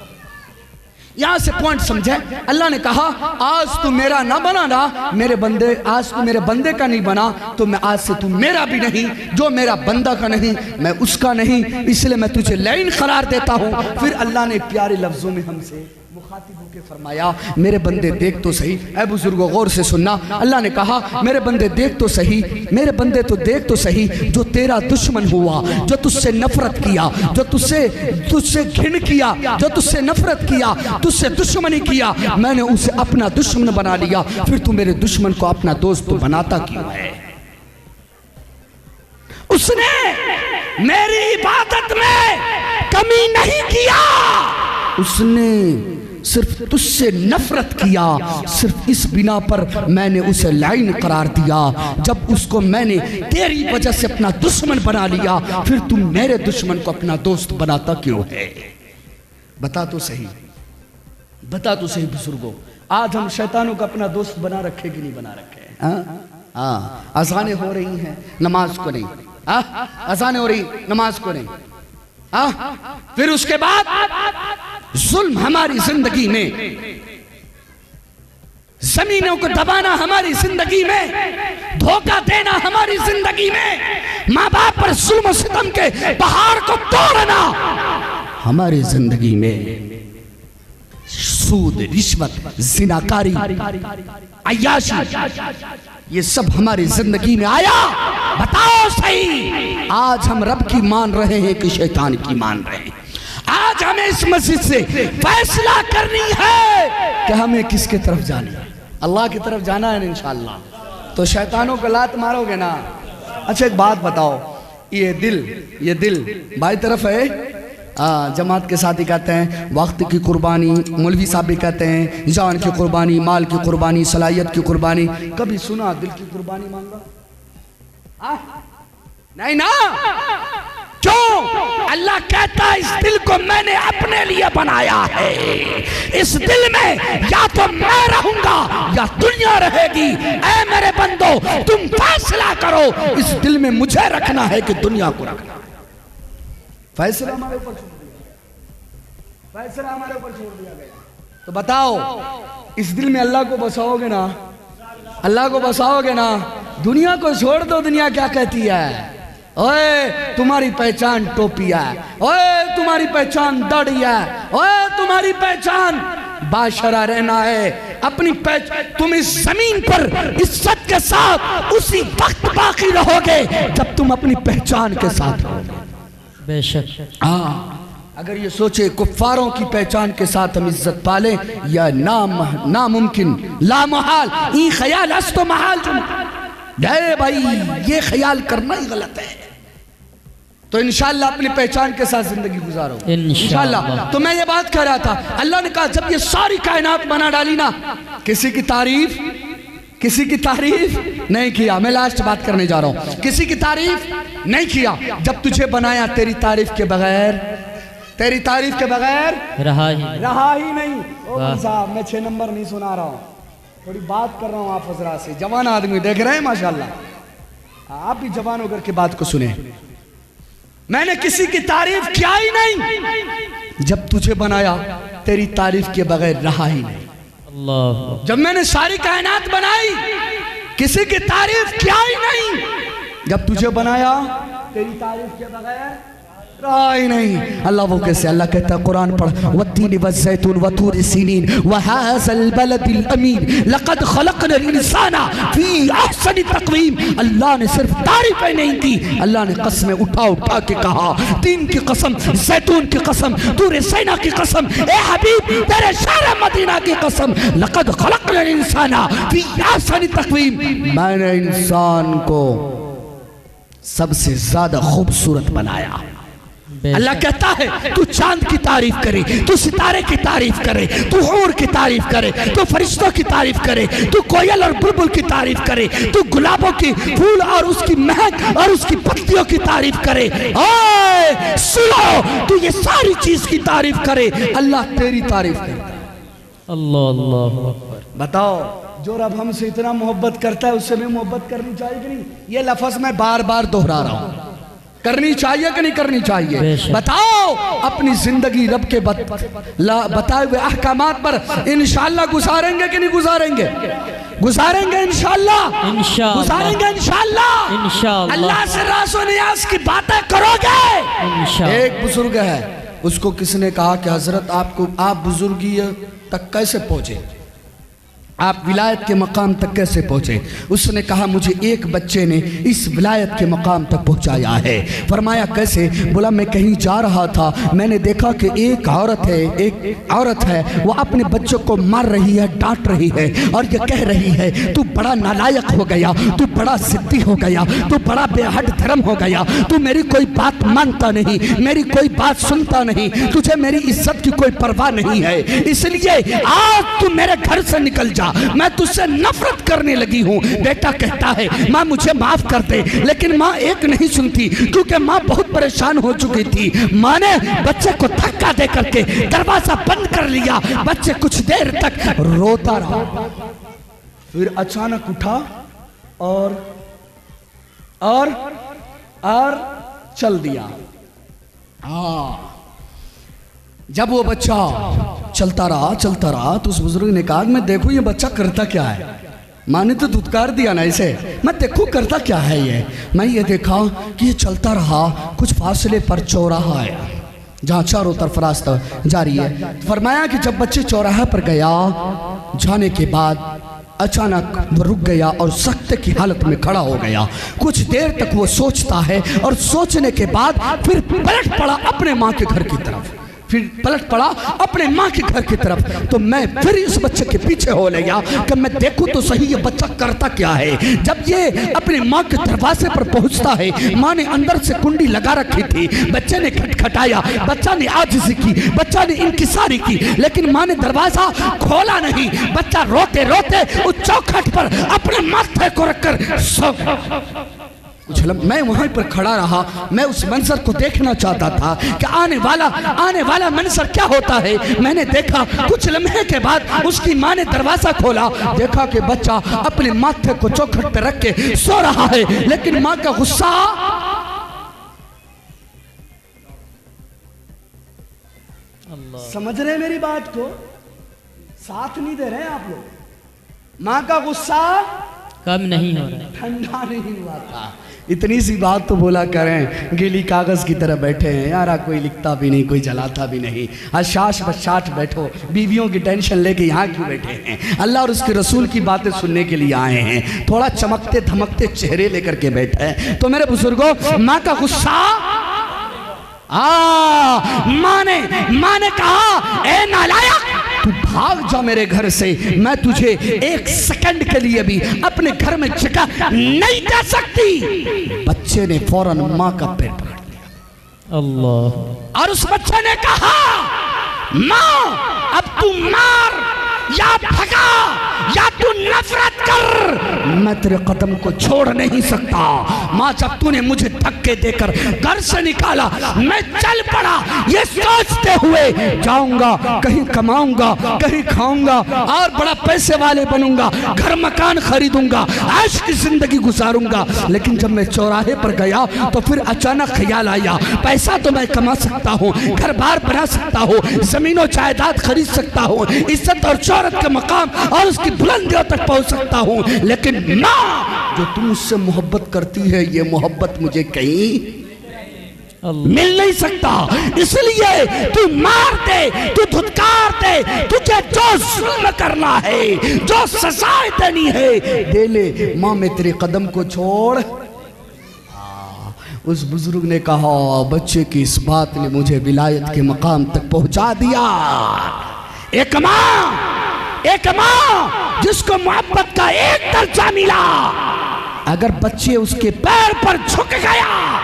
यहां से पॉइंट समझे। अल्लाह ने कहा आज तू मेरा ना बना ना, मेरे बंदे, आज तू मेरे बंदे का नहीं बना तो मैं आज से तू मेरा भी नहीं, जो मेरा बंदा का नहीं मैं उसका नहीं, इसलिए मैं तुझे लाइन करार देता हूं। फिर अल्लाह ने प्यारे लफ्जों में हमसे मुखातिब होकर फरमाया, मेरे बंदे देख तो सही। ऐ बुजुर्गों गौर से सुनना, अल्लाह ने कहा मेरे बंदे देख तो सही, मेरे बंदे तो देख तो सही, जो तेरा दुश्मन हुआ, जो तुझसे नफरत किया, जो तुझसे घिन किया, जो तुझसे नफरत किया, तुझसे दुश्मनी किया, मैंने उसे अपना दुश्मन बना लिया। फिर तू मेरे दुश्मन को अपना दोस्त तो बनाता क्यों है? उसने मेरी इबादत में कमी नहीं किया, उसने सिर्फ तुझसे नफरत किया, सिर्फ इस बिना पर मैंने उसे लाइन करार दिया। जब उसको मैंने तेरी वजह से अपना दुश्मन बना लिया, फिर तुम मेरे दुश्मन को अपना दोस्त बनाता क्यों है? बता तो सही, बता तो सही बुजुर्गों, आज हम शैतानों को अपना दोस्त बना रखे कि नहीं बना रखे? हाँ, अज़ानें हो रही हैं, नमाज को नहीं। अज़ानें हो रही, नमाज को नहीं। फिर उसके बाद जुल्म हमारी जिंदगी में, जमीनों को दबाना हमारी जिंदगी में, धोखा देना हमारी जिंदगी में, माँ बाप पर जुल्म और सितम के पहाड़ को तोड़ना हमारी जिंदगी में, सूद, रिश्वत, जिनाकारी, अय्याशी, ये सब हमारी जिंदगी में आया। बताओ सही, आज हम रब की मान रहे हैं कि शैतान की मान रहे हैं? आज हमें इस मस्जिद से फैसला करनी है कि हमें किसके तरफ जाना है। अल्लाह की तरफ जाना है इंशाअल्लाह। तो शैतानों को लात मारोगे ना। अच्छा एक बात बताओ, ये दिल बाई तरफ है। जमात के साथ ही कहते हैं वक्त की कुर्बानी, मौलवी साहब भी कहते हैं जान की कुर्बानी, माल की कुर्बानी, सलाहियत की कुर्बानी। कभी सुना दिल की कुर्बानी मांगा? नहीं ना। क्यों? अल्लाह कहता है इस दिल को मैंने अपने लिए बनाया है। इस दिल में या तो मैं रहूंगा या दुनिया रहेगी। ऐ मेरे बंदो, तुम फैसला करो, इस दिल में मुझे रखना है कि दुनिया को रखना। फैसला हमारे ऊपर छोड़ दिया, फैसला हमारे ऊपर छोड़ दिया गया। तो बताओ, इस दिल में अल्लाह को बसाओगे ना? अल्लाह को बसाओगे ना? दुनिया को छोड़ दो। दुनिया क्या कहती है? ओए तुम्हारी पहचान टोपिया है, ओए तुम्हारी पहचान दाढ़ी है, ओए तुम्हारी पहचान बाशरा रहना है। अपनी पहचान, तुम इस जमीन पर इज्जत के साथ उसी वक्त बाकी रहोगे जब तुम अपनी पहचान के साथ रहोगे। बेशक। अगर ये सोचे कुफ्फारों की पहचान के साथ हम इज्जत पाले, या नामुमकिन, ला मुहाल, ई ख्याल अस्तो महाल। भाई ये ख्याल करना ही गलत है। तो इंशाअल्लाह अपनी पहचान के साथ जिंदगी गुजारो इंशाअल्लाह। तो मैं ये बात कह रहा था, अल्लाह ने कहा जब ये सारी कायनात बना डाली ना, किसी की तारीफ नहीं किया। मैं लास्ट बात करने जा रहा हूं। किसी की तारीफ नहीं किया। जब तुझे बनाया तेरी तारीफ के बगैर रहा ही नहीं। ओ साहब, मैं 6 नंबर नहीं सुना रहा हूं, थोड़ी बात कर रहा हूं आप हजरात से। जवान आदमी देख रहे हैं माशाल्लाह, आप भी जवान होकर के बात को सुने। मैंने किसी की तारीफ किया ही नहीं। जब तुझे बनाया तेरी तारीफ के बगैर रहा ही नहीं। अल्लाह। जब मैंने सारी कायनात बनाई, किसी की तारीफ किया ही नहीं। जब तुझे बनाया तेरी तारीफ के बगैर रहा ही नहीं। अल्लाह वो कैसे? अल्लाह कहता है कुरान पढ़, वत्तीन वज़ैतून वतूर सीनीन वहाज़ल बलदिल अमीन लक़द खलक़नल इंसाना फी अहसनि तक़वीम। अल्लाह ने सिर्फ तारीफें नहीं की, अल्लाह ने कस्में उठा के कहा। तीन की कसम, जैतून की कसम, तूर सीना की कसम, ए हबीब तेरे शहर मदीना की कसम, लक़द खलक़नल इंसाना फी अहसनि तक़वीम। मैंने इंसान को सबसे ज्यादा खूबसूरत बनाया। अल्लाह कहता है तू चांद की तारीफ करे, तू सितारे की तारीफ करे, तू हूर की तारीफ करे, तू फरिश्तों की तारीफ करे, तू कोयल और बुलबुल की तारीफ करे, तू गुलाबों की फूल और उसकी महक और उसकी पत्तियों की तारीफ करे। ओए सुनो, तू ये सारी चीज की तारीफ करे, अल्लाह तेरी तारीफ करे। अल्लाह अल्लाह अकबर। बताओ, जो रब हमसे इतना मोहब्बत करता है उससे भी मोहब्बत करनी चाहिए कि नहीं? ये लफ्ज मैं बार बार दोहरा रहा हूं। करनी चाहिए कि नहीं करनी चाहिए? बताओ, अपनी जिंदगी रब के बताए हुए अहकामात पर इंशाअल्लाह गुजारेंगे कि नहीं गुजारेंगे? गुजारेंगे इंशाअल्लाह, गुजारेंगे इंशाअल्लाह। अल्लाह से राज़ो नियाज़ की बातें करोगे। एक बुजुर्ग है, उसको किसने कहा कि हजरत आप बुजुर्गी तक कैसे पहुंचे? आप विलायत के मकाम तक कैसे पहुँचे? उसने कहा मुझे एक बच्चे ने इस विलायत के मकाम तक पहुँचाया है। फरमाया कैसे? बोला मैं कहीं जा रहा था, मैंने देखा कि एक औरत है वो अपने बच्चों को मार रही है, डांट रही है और ये कह रही है तू बड़ा नालायक हो गया, तू बड़ा सिद्दी हो गया, तू बड़ा बेहद धर्म हो गया, तू मेरी कोई बात मानता नहीं, मेरी कोई बात सुनता नहीं, तुझे मेरी इज्जत की कोई परवाह नहीं है, इसलिए आज तू मेरे घर से निकल जा, मैं तुझसे नफरत करने लगी हूँ। बेटा कहता है माँ मुझे माफ कर दे, लेकिन माँ एक नहीं सुनती क्योंकि माँ बहुत परेशान हो चुकी थी। माँ ने बच्चे को धक्का दे करके दरवाजा बंद कर लिया। बच्चे कुछ देर तक रोता रहा, फिर अचानक उठा और चल दिया। जब वो बच्चा चलता रहा तो उस बुजुर्ग ने कहा मैं देखूं ये बच्चा करता क्या है। माँ ने तो धुतकार दिया ना इसे, मैं देखूं करता क्या है ये। मैं ये देखा कि ये चलता रहा, कुछ फासले पर चौराहा है जहाँ चारों तरफ रास्ता जारी है। फरमाया कि जब बच्चे चौराहे पर गया, जाने के बाद अचानक वो रुक गया और सख्त की हालत में खड़ा हो गया। कुछ देर तक वो सोचता है और सोचने के बाद फिर पलट पड़ा अपने माँ के घर की तरफ, अपने माँ के घर की तरफ। तो मैं फिर इस बच्चे के पीछे हो गया कि मैं देखूं तो सही ये बच्चा करता क्या है। जब ये अपने माँ के दरवाजे पर पहुंचता है, माँ ने अंदर से कुंडी लगा रखी थी, बच्चे ने खटखटाया, बच्चा ने आजिज़ी की, बच्चा ने इंकिसारी की, लेकिन माँ ने दरवाजा खोला नहीं। बच्चा रोते रोते उस चौखट पर अपने माथे को रखकर सो। मैं वहीं पर खड़ा रहा, मैं उस मंजर को देखना चाहता था कि आने वाला मंजर क्या होता है। मैंने देखा कुछ लम्हे के बाद उसकी माँ ने दरवाजा खोला, देखा कि बच्चा अपने माथे को चौखट पर रख के सो रहा है, लेकिन माँ का गुस्सा समझ रहे मेरी बात को, साथ नहीं दे रहे आप लोग। माँ का गुस्सा कम नहीं हो रहा, ठंडा नहीं हुआ था। इतनी सी बात तो बोला करें, गीली कागज की तरह बैठे हैं यार, कोई लिखता भी नहीं, कोई जलाता भी नहीं। अशाश बशाट बैठो, बीवियों की टेंशन लेके यहाँ क्यों बैठे हैं? अल्लाह और उसके रसूल की बातें सुनने के लिए आए हैं, थोड़ा चमकते धमकते चेहरे लेकर के बैठे हैं। तो मेरे बुजुर्गों, माँ का गुस्सा, माँ ने कहा ए नालायक तू भाग जा मेरे घर से, मैं तुझे एक सेकंड के लिए भी अपने घर में जगह नहीं दे सकती। बच्चे ने फौरन माँ का पेट पकड़ लिया अल्लाह, और उस बच्चे ने कहा माँ अब तू मार या भगा या तू नफरत कर, मैं तेरे कदम को छोड़ नहीं सकता। माँ जब तूने मुझे धक्के देकर घर से निकाला, मैं चल पड़ा ये सोचते हुए जाऊंगा, कहीं कमाऊंगा, कहीं खाऊंगा और बड़ा पैसे वाले बनूंगा, घर मकान खरीदूंगा, ऐश की जिंदगी गुजारूंगा। लेकिन जब मैं चौराहे पर गया तो फिर अचानक ख्याल आया पैसा तो मैं कमा सकता हूँ, घर बार बना सकता हूँ, जमीनों जायदाद खरीद सकता हूँ, इज्जत और शोहरत के मकाम और उसकी बुलंदियों तक पहुंच सकता हूँ, लेकिन माँ जो तुम मुझसे मोहब्बत करती है ये मोहब्बत मुझे कहीं मिल नहीं सकता। इसलिए तू मार दे, तू धुतकार दे, तुझे जो जुल्म करना है, जो सजाएं देनी है दे ले, माँ मैं तेरे कदम को छोड़। उस बुजुर्ग ने कहा बच्चे की इस बात ने मुझे विलायत के मकाम तक पहुंचा दिया। एक माँ जिसको मोहब्बत का एक दर्जा मिला, अगर बच्चे उसके पैर पर झुक गया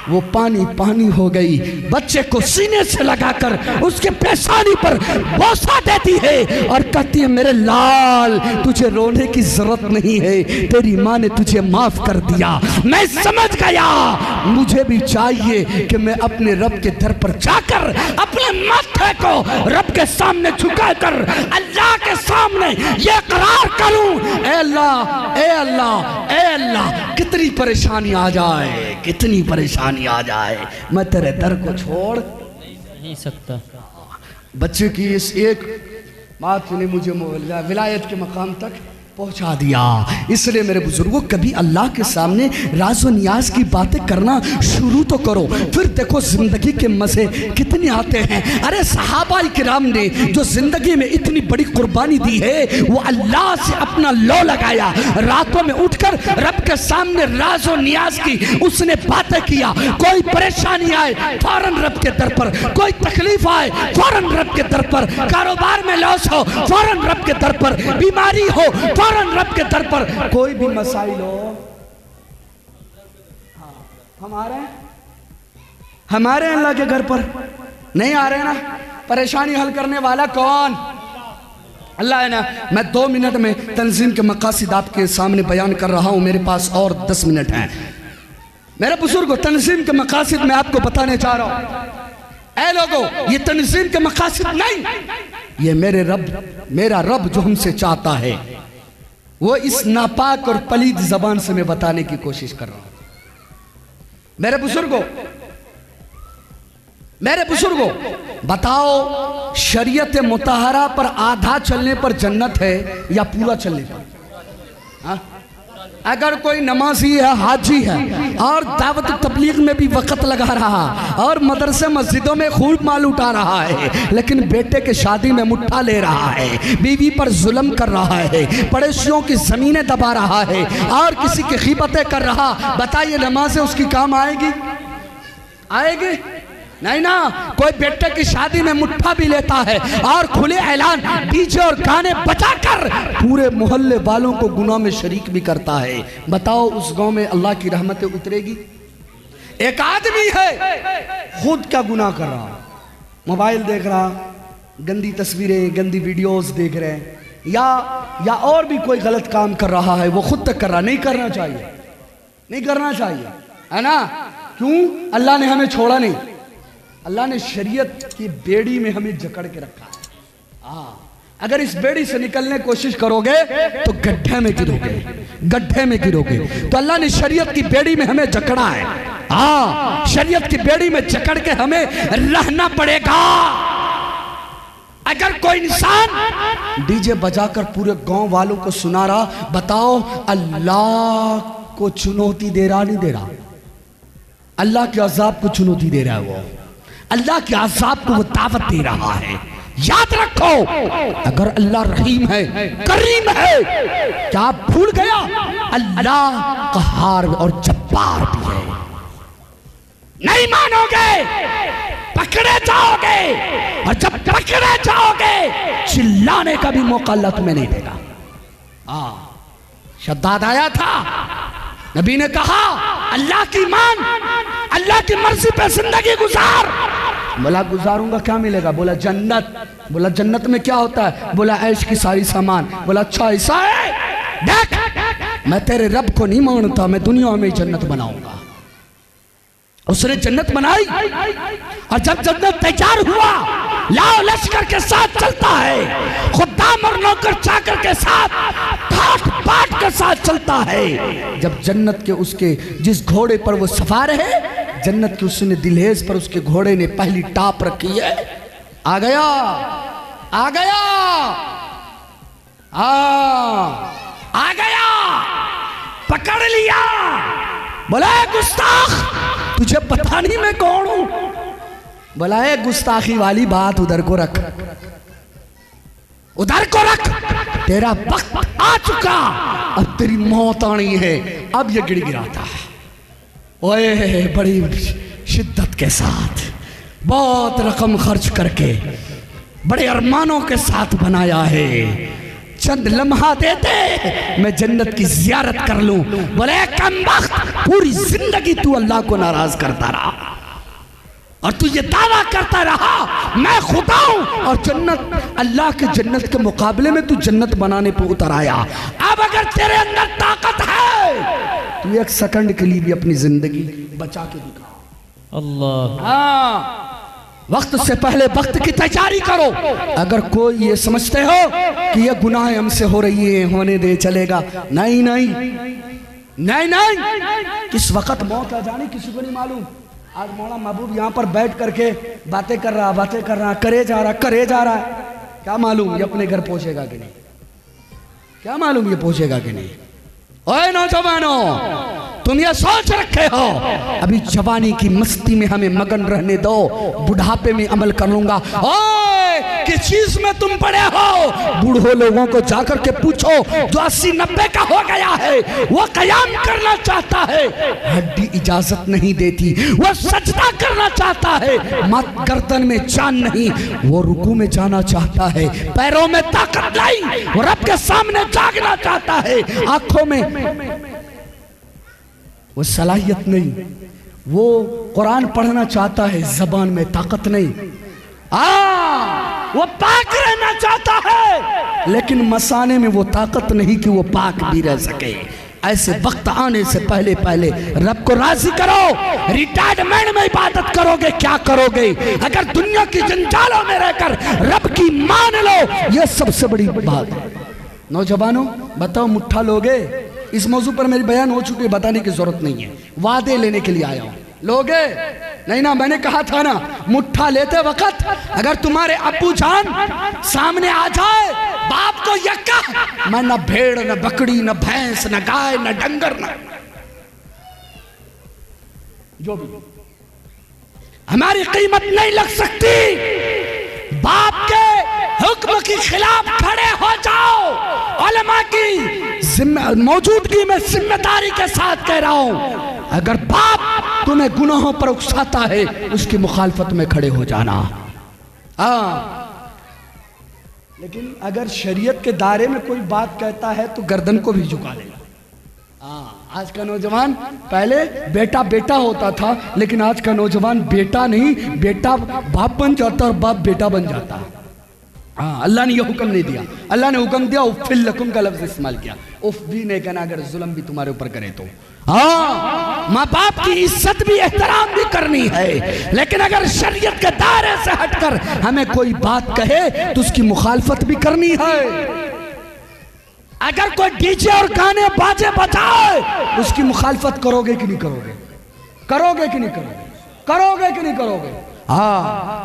वो पानी पानी हो गई। बच्चे को सीने से लगाकर उसके पेशानी पर बोसा देती है और कहती है मेरे लाल तुझे रोने की जरूरत नहीं है, तेरी माँ ने तुझे माफ कर दिया। मैं समझ गया मुझे भी चाहिए कि मैं अपने रब के दर पर जाकर अपने माथे को रब के सामने झुकाकर अल्लाह के सामने ये इकरार करूं, ए अल्लाह ए अल्लाह ए अल्लाह, कितनी परेशानी आ जाए, कितनी परेशानी आ जाए, मैं तेरे दर को छोड़ नहीं सकता। बच्चे की इस एक बात ने मुझे विलायत के मकाम तक पहुंचा दिया। इसलिए मेरे बुजुर्गों, कभी अल्लाह के सामने राज व नियाज की बातें करना शुरू तो करो, फिर देखो जिंदगी के मजे कितने आते हैं। अरे सहाबा किराम ने जो जिंदगी में इतनी बड़ी कुर्बानी दी है, वो अल्लाह से अपना लो लगाया, रातों में उठकर रब के सामने राज व नियाज की उसने बातें किया। कोई परेशानी आए फौरन रब के दर पर, कोई तकलीफ आए फौरन रब के दर पर, कारोबार में लॉस हो फौरन रब के दर पर, बीमारी हो फौरन रब के दर पर, कोई भी मसाइल हो। हमारे अल्लाह के घर पर नहीं आ रहे ना, परेशानी हल करने वाला कौन? अल्लाह है ना। मैं 2 मिनट में तंजीम के मकासद आपके सामने बयान कर रहा हूं, मेरे पास और 10 मिनट हैं। मेरे बुजुर्गों, तंजीम के मकासद मैं आपको बताने जा रहा हूं। ऐ लोगों, ये तंजीम के मकासद नहीं, ये मेरा रब जो हमसे चाहता है, वो इस नापाक और पलीद जबान से मैं बताने की कोशिश कर रहा हूं। मेरे बुजुर्गों, बताओ शरीयत मुताहरा पर आधा चलने पर जन्नत है या पूरा चलने पर? हाँ? अगर कोई नमाजी है, हाजी है और दावत तबलीग में भी वक्त लगा रहा और मदरसे मस्जिदों में खूब माल उठा रहा है, लेकिन बेटे के शादी में मुट्ठा ले रहा है, बीवी पर जुल्म कर रहा है, पड़ोसियों की जमीनें दबा रहा है और किसी की खिबतें कर रहा, बताइए नमाज़ें उसकी काम आएगी? आएगी नहीं ना। कोई बेटे की शादी में मुट्ठा भी लेता है और खुले ऐलान डीजे और गाने बजाकर पूरे मोहल्ले वालों को गुनाह में शरीक भी करता है। बताओ उस गांव में अल्लाह की रहमतें उतरेगी? एक आदमी है खुद क्या गुनाह कर रहा, मोबाइल देख रहा, गंदी तस्वीरें गंदी वीडियोस देख रहे हैं, या और भी कोई गलत काम कर रहा है, वो खुद तक कर रहा। नहीं करना चाहिए, नहीं करना चाहिए, है ना। क्यों? अल्लाह ने हमें छोड़ा नहीं, अल्लाह ने शरीयत की बेड़ी में हमें जकड़ के रखा है। अगर इस बेड़ी से निकलने की कोशिश करोगे तो गड्ढे में गिरोगे, गड्ढे में गिरोगे। तो अल्लाह ने शरीयत की बेड़ी में हमें जकड़ा है। शरीयत की बेड़ी में जकड़ के हमें रहना पड़ेगा। अगर कोई इंसान डीजे बजाकर पूरे गांव वालों को सुना रहा, बताओ अल्लाह को चुनौती दे रहा नहीं दे रहा? अल्लाह के अजाब को चुनौती दे रहा है, वो अल्लाह के अजाब को वो दावत दे रहा है। याद रखो, अगर अल्लाह रहीम है, करीम है, क्या आप भूल गया अल्लाह कहार और जब्बार भी है? नहीं मानोगे पकड़े जाओगे, और जब पकड़े जाओगे चिल्लाने का भी मौका अल्लाह तुम्हें नहीं देगा। शद्दाद आया था, नबी ने कहा अल्लाह की मान, अल्लाह की मर्जी पे जिंदगी गुजार। बोला गुजारूंगा, क्या मिलेगा? बोला जन्नत। बोला जन्नत में क्या होता है? बोला ऐश की सारी सामान। बोला अच्छा ऐसा है, देख मैं तेरे रब को नहीं मानता, मैं दुनिया में जन्नत बनाऊंगा। उसने जन्नत बनाई, और जब जन्नत तैयार हुआ, लाओ लश्कर के साथ चलता है, खुद्दाम और नौकर चाकर के साथ, ठाट बाट के साथ चलता है। जब जन्नत के उसके जिस घोड़े पर वो सवार है, जन्नत के उसने दिलहेज पर उसके घोड़े ने पहली टाप रखी है, आ गया, आ गया, आ गया, पकड़ लिया। बोला गुस्ताख, तुझे पता नहीं मैं कौन हूं? बोला गुस्ताखी वाली बात उधर को रख, उधर को रख, तेरा वक्त आ चुका, अब तेरी मौत आनी है। अब ये गिड़गिड़ाता है, ओए बड़ी शिद्दत के साथ, बहुत रकम खर्च करके, बड़े अरमानों के साथ बनाया है, चंद लम्हा देते मैं जन्नत की जियारत कर लूं। बोले कमबख्त, पूरी जिंदगी तू अल्लाह को नाराज करता रहा और तू ये दावा करता रहा मैं खुदा हूं, और जन्नत, अल्लाह के जन्नत के मुकाबले में तू जन्नत बनाने पर उतर आया। अब अगर तेरे अंदर ताकत है, तू एक सेकंड के लिए भी अपनी जिंदगी बचा के दिखा। अल्लाह, वक्त से पहले वक्त की तैयारी करो। अगर कोई ये समझते हो कि ये गुनाह हमसे हो रही है, होने दे, चलेगा, नहीं नहीं नहीं नहीं, किस वक्त मौत आ जानी किसी को नहीं मालूम। आज मौला महबूब यहाँ पर बैठ करके बातें कर रहा, करे जा रहा, क्या मालूम ये अपने घर पहुंचेगा कि नहीं। क्या मालूम ये पहुंचेगा कि नहीं। ओए नौजवानों, तुम ये सोच रखे हो अभी जवानी की मस्ती में हमें मगन रहने दो, बुढ़ापे में अमल कर लूंगा। ओए किस चीज में तुम पड़े हो? बूढ़ों लोगों को जाकर के पूछो, जो 80-90 का हो गया है वो कयाम करना चाहता है, हड्डी इजाजत नहीं देती, वो सजदा करना चाहता है, मत गर्दन में जान नहीं, वो रुकू में जाना चाहता है, पैरों में ताकत नहीं, वो रब के सामने जागना चाहता है, आंखों में वो सलाहियत नहीं, वो कुरान पढ़ना चाहता है, जबान में ताकत नहीं, वो पाक रहना चाहता है, लेकिन मसाने में वो ताकत नहीं कि वो पाक भी रह सके। ऐसे वक्त आने से पहले पहले रब को राजी करो। रिटायरमेंट में इबादत करोगे क्या करोगे? अगर दुनिया की जंजालों में रहकर रब की मान लो, यह सबसे बड़ी बात है। नौजवानों बताओ, मुट्ठा लोगे? इस मौजू पर मेरी बयान हो चुकी है, बताने की जरूरत नहीं है, वादे लेने के लिए आया हूं। लोगे नहीं ना? मैंने कहा था ना, मुट्ठा लेते वक्त अगर तुम्हारे अब्बू जान सामने आ जाए, बाप को यक्का, मैं न भेड़ न बकरी न भैंस न गाय न डंगर न जो भी, हमारी कीमत नहीं लग सकती। बाप के हुक्म के खिलाफ खड़े हो जाओ। उलमा की मौजूदगी में जिम्मेदारी के साथ कह रहा हूं, अगर बाप तुम्हें गुनाहों पर उकसाता है, उसकी मुखालफत में खड़े हो जाना। लेकिन अगर शरीयत के दायरे में कोई बात कहता है तो गर्दन को भी झुका लेगा। आज का नौजवान, पहले बेटा बेटा होता था, लेकिन आज का नौजवान बेटा नहीं, बेटा बाप बन जाता और बाप बेटा बन जाता। अल्लाह ने यह हुक्म नहीं दिया, अल्लाह ने हुक्म दिया उफ़िल लकुम का लफ्ज़ इस्तेमाल किया। उफ भी नहीं कहना अगर जुल्म भी तुम्हारे ऊपर करे तो। माँ बाप की इज्जत भी एहतराम भी करनी है, लेकिन अगर शरीयत के दायरे से हटकर हमें कोई बात कहे तो उसकी मुखालफत भी करनी है। अगर कोई डीजे और गाने बाजे बजाए, उसकी मुखालफत करोगे कि नहीं करोगे? करोगे कि नहीं करोगे? करोगे कि नहीं करोगे?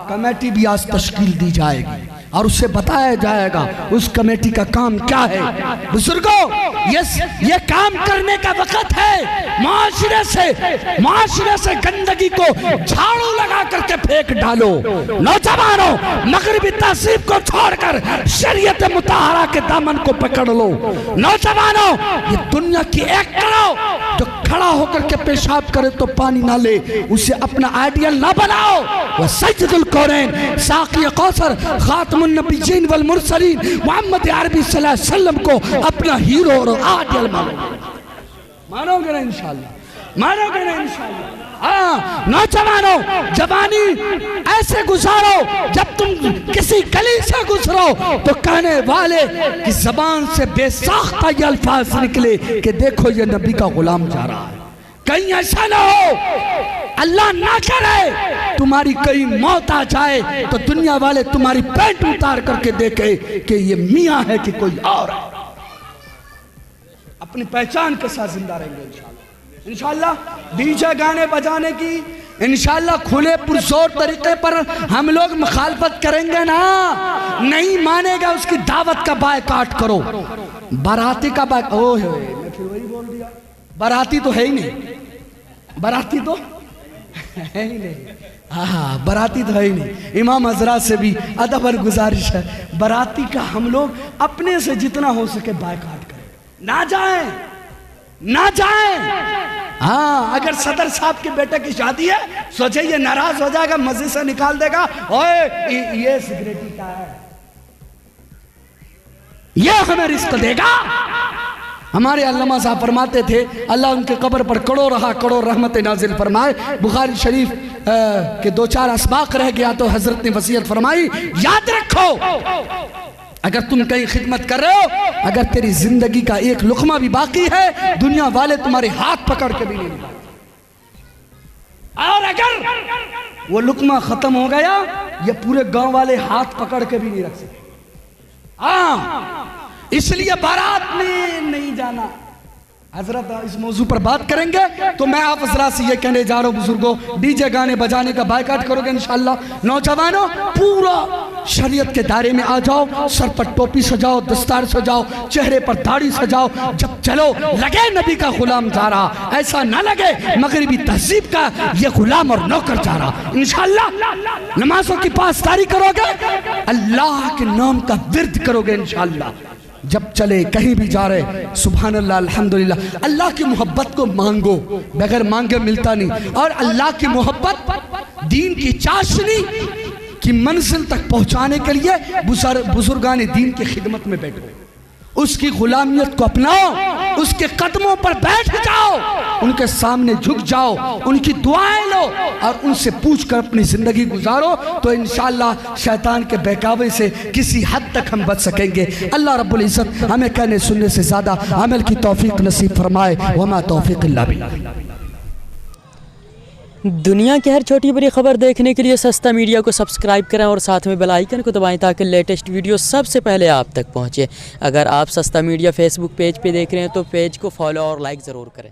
कमेटी भी आज तश्कील दी जाएगी और उससे बताया जाएगा उस कमेटी का काम क्या है। बुजुर्गों, ये काम करने का वक्त है। माशरे से गंदगी को झाड़ू लगा करके फेंक डालो। नौजवानों, मगरिबी तहजीब को छोड़कर शरीयत मुताहरा के दामन को पकड़ लो। नौजवानों, ये दुनिया की एक करो जो खड़ा होकर के पेशाब करे तो पानी ना ले, उसे अपना आइडियल ना बनाओ। वह सैयदुल कौनैन, साक़ी कौसर, खातमुन नबिय्यीन वल मुरसलीन मोहम्मद अरबी सल्लल्लाहु अलैहि वसल्लम को अपना हीरो और आइडियल मानोगे ना? इंशाअल्लाह मानोगे ना? इंशाअल्लाह। नौजवानों, जवानी ऐसे गुजारो, जब तुम किसी गली से गुजरो तो कहने वाले की जबान से बेसाख्ता ये अल्फाज निकले कि देखो ये नबी का गुलाम जा रहा है। कहीं ऐसा ना हो, अल्लाह ना करे तुम्हारी कहीं मौत आ जाए तो दुनिया वाले तुम्हारी पैंट उतार करके देखे कि ये मियां है कि कोई और है। अपनी पहचान के साथ जिंदा रहेंगे इंशाअल्लाह। इंशाअल्लाह डीजे गाने बजाने की इंशाअल्लाह खुले पुरजोर तरीके पर हम लोग मुखालफत करेंगे ना, नहीं मानेगा उसकी दावत का बायकाट करो। बाराती का मैं फिर वही बोल दिया, बाराती तो है ही नहीं, बाराती तो है ही नहीं। बाराती तो है ही नहीं। इमाम हजरात से भी अदब और गुजारिश है, बाराती का हम लोग अपने से जितना हो सके बायकाट करें, ना जाएं, ना जाएं। अगर सदर साहब के बेटे की शादी है, सोचे ये नाराज हो जाएगा, मस्जिद से निकाल देगा, ओए ये सिगरेटी का है, ये हमें रिस्क देगा। हमारे अल्लामा साहब फरमाते थे, अल्लाह उनके कब्र पर करोड़ रहमत नाजिल फरमाए। बुखारी शरीफ के 2-4 असबाक रह गया तो हजरत ने वसीयत फरमाई, याद रखो अगर तुम कहीं खिदमत कर रहे हो, अगर तेरी जिंदगी का एक लुकमा भी बाकी है, दुनिया वाले तुम्हारे हाथ पकड़ के भी नहीं निकालते, और अगर वो लुकमा खत्म हो गया, ये पूरे गांव वाले हाथ पकड़ के भी नहीं रख सकते। इसलिए बारात में नहीं जाना। हजरत इस मौजू पर बात करेंगे तो मैं आप हजरात से ये कहने जा रहा हूँ, बुजुर्गों, डीजे गाने बजाने का बायकाट करोगे इंशाअल्लाह। नौजवानों, पूरा शरीयत के दायरे में आ जाओ, सर पर टोपी सजाओ, दस्तार सजाओ, चेहरे पर दाढ़ी सजाओ, जब चलो लगे नबी का गुलाम जा रहा, ऐसा ना लगे मगरिबी तहजीब का ये गुलाम और नौकर जा रहा। इंशाअल्लाह नमाजों की पासदारी करोगे, अल्लाह के नाम का विर्द करोगे इंशाअल्लाह। जब चले कहीं भी जा रहे, सुभान अल्लाह अल्हम्दुलिल्लाह। अल्लाह की मोहब्बत को मांगो, बगैर मांगे मिलता नहीं। और अल्लाह की मोहब्बत दीन की चाशनी की मंजिल तक पहुंचाने के लिए बुजुर्गान दीन की खिदमत में बैठो, उसकी गुलामियत को अपनाओ, उसके कदमों पर बैठ जाओ, उनके सामने झुक जाओ, उनकी दुआएं लो और उनसे पूछकर अपनी जिंदगी गुजारो, तो इंशाअल्लाह शैतान के बहकावे से किसी हद तक हम बच सकेंगे। अल्लाह रब्बुल इज्जत हमें कहने सुनने से ज्यादा अमल की तौफीक नसीब फरमाए। वमा तौफीक इल्ला बिल्लाह। दुनिया की हर छोटी बड़ी खबर देखने के लिए सस्ता मीडिया को सब्सक्राइब करें और साथ में बेल आइकन को दबाएं ताकि लेटेस्ट वीडियो सबसे पहले आप तक पहुंचे। अगर आप सस्ता मीडिया फेसबुक पेज पे देख रहे हैं तो पेज को फॉलो और लाइक ज़रूर करें।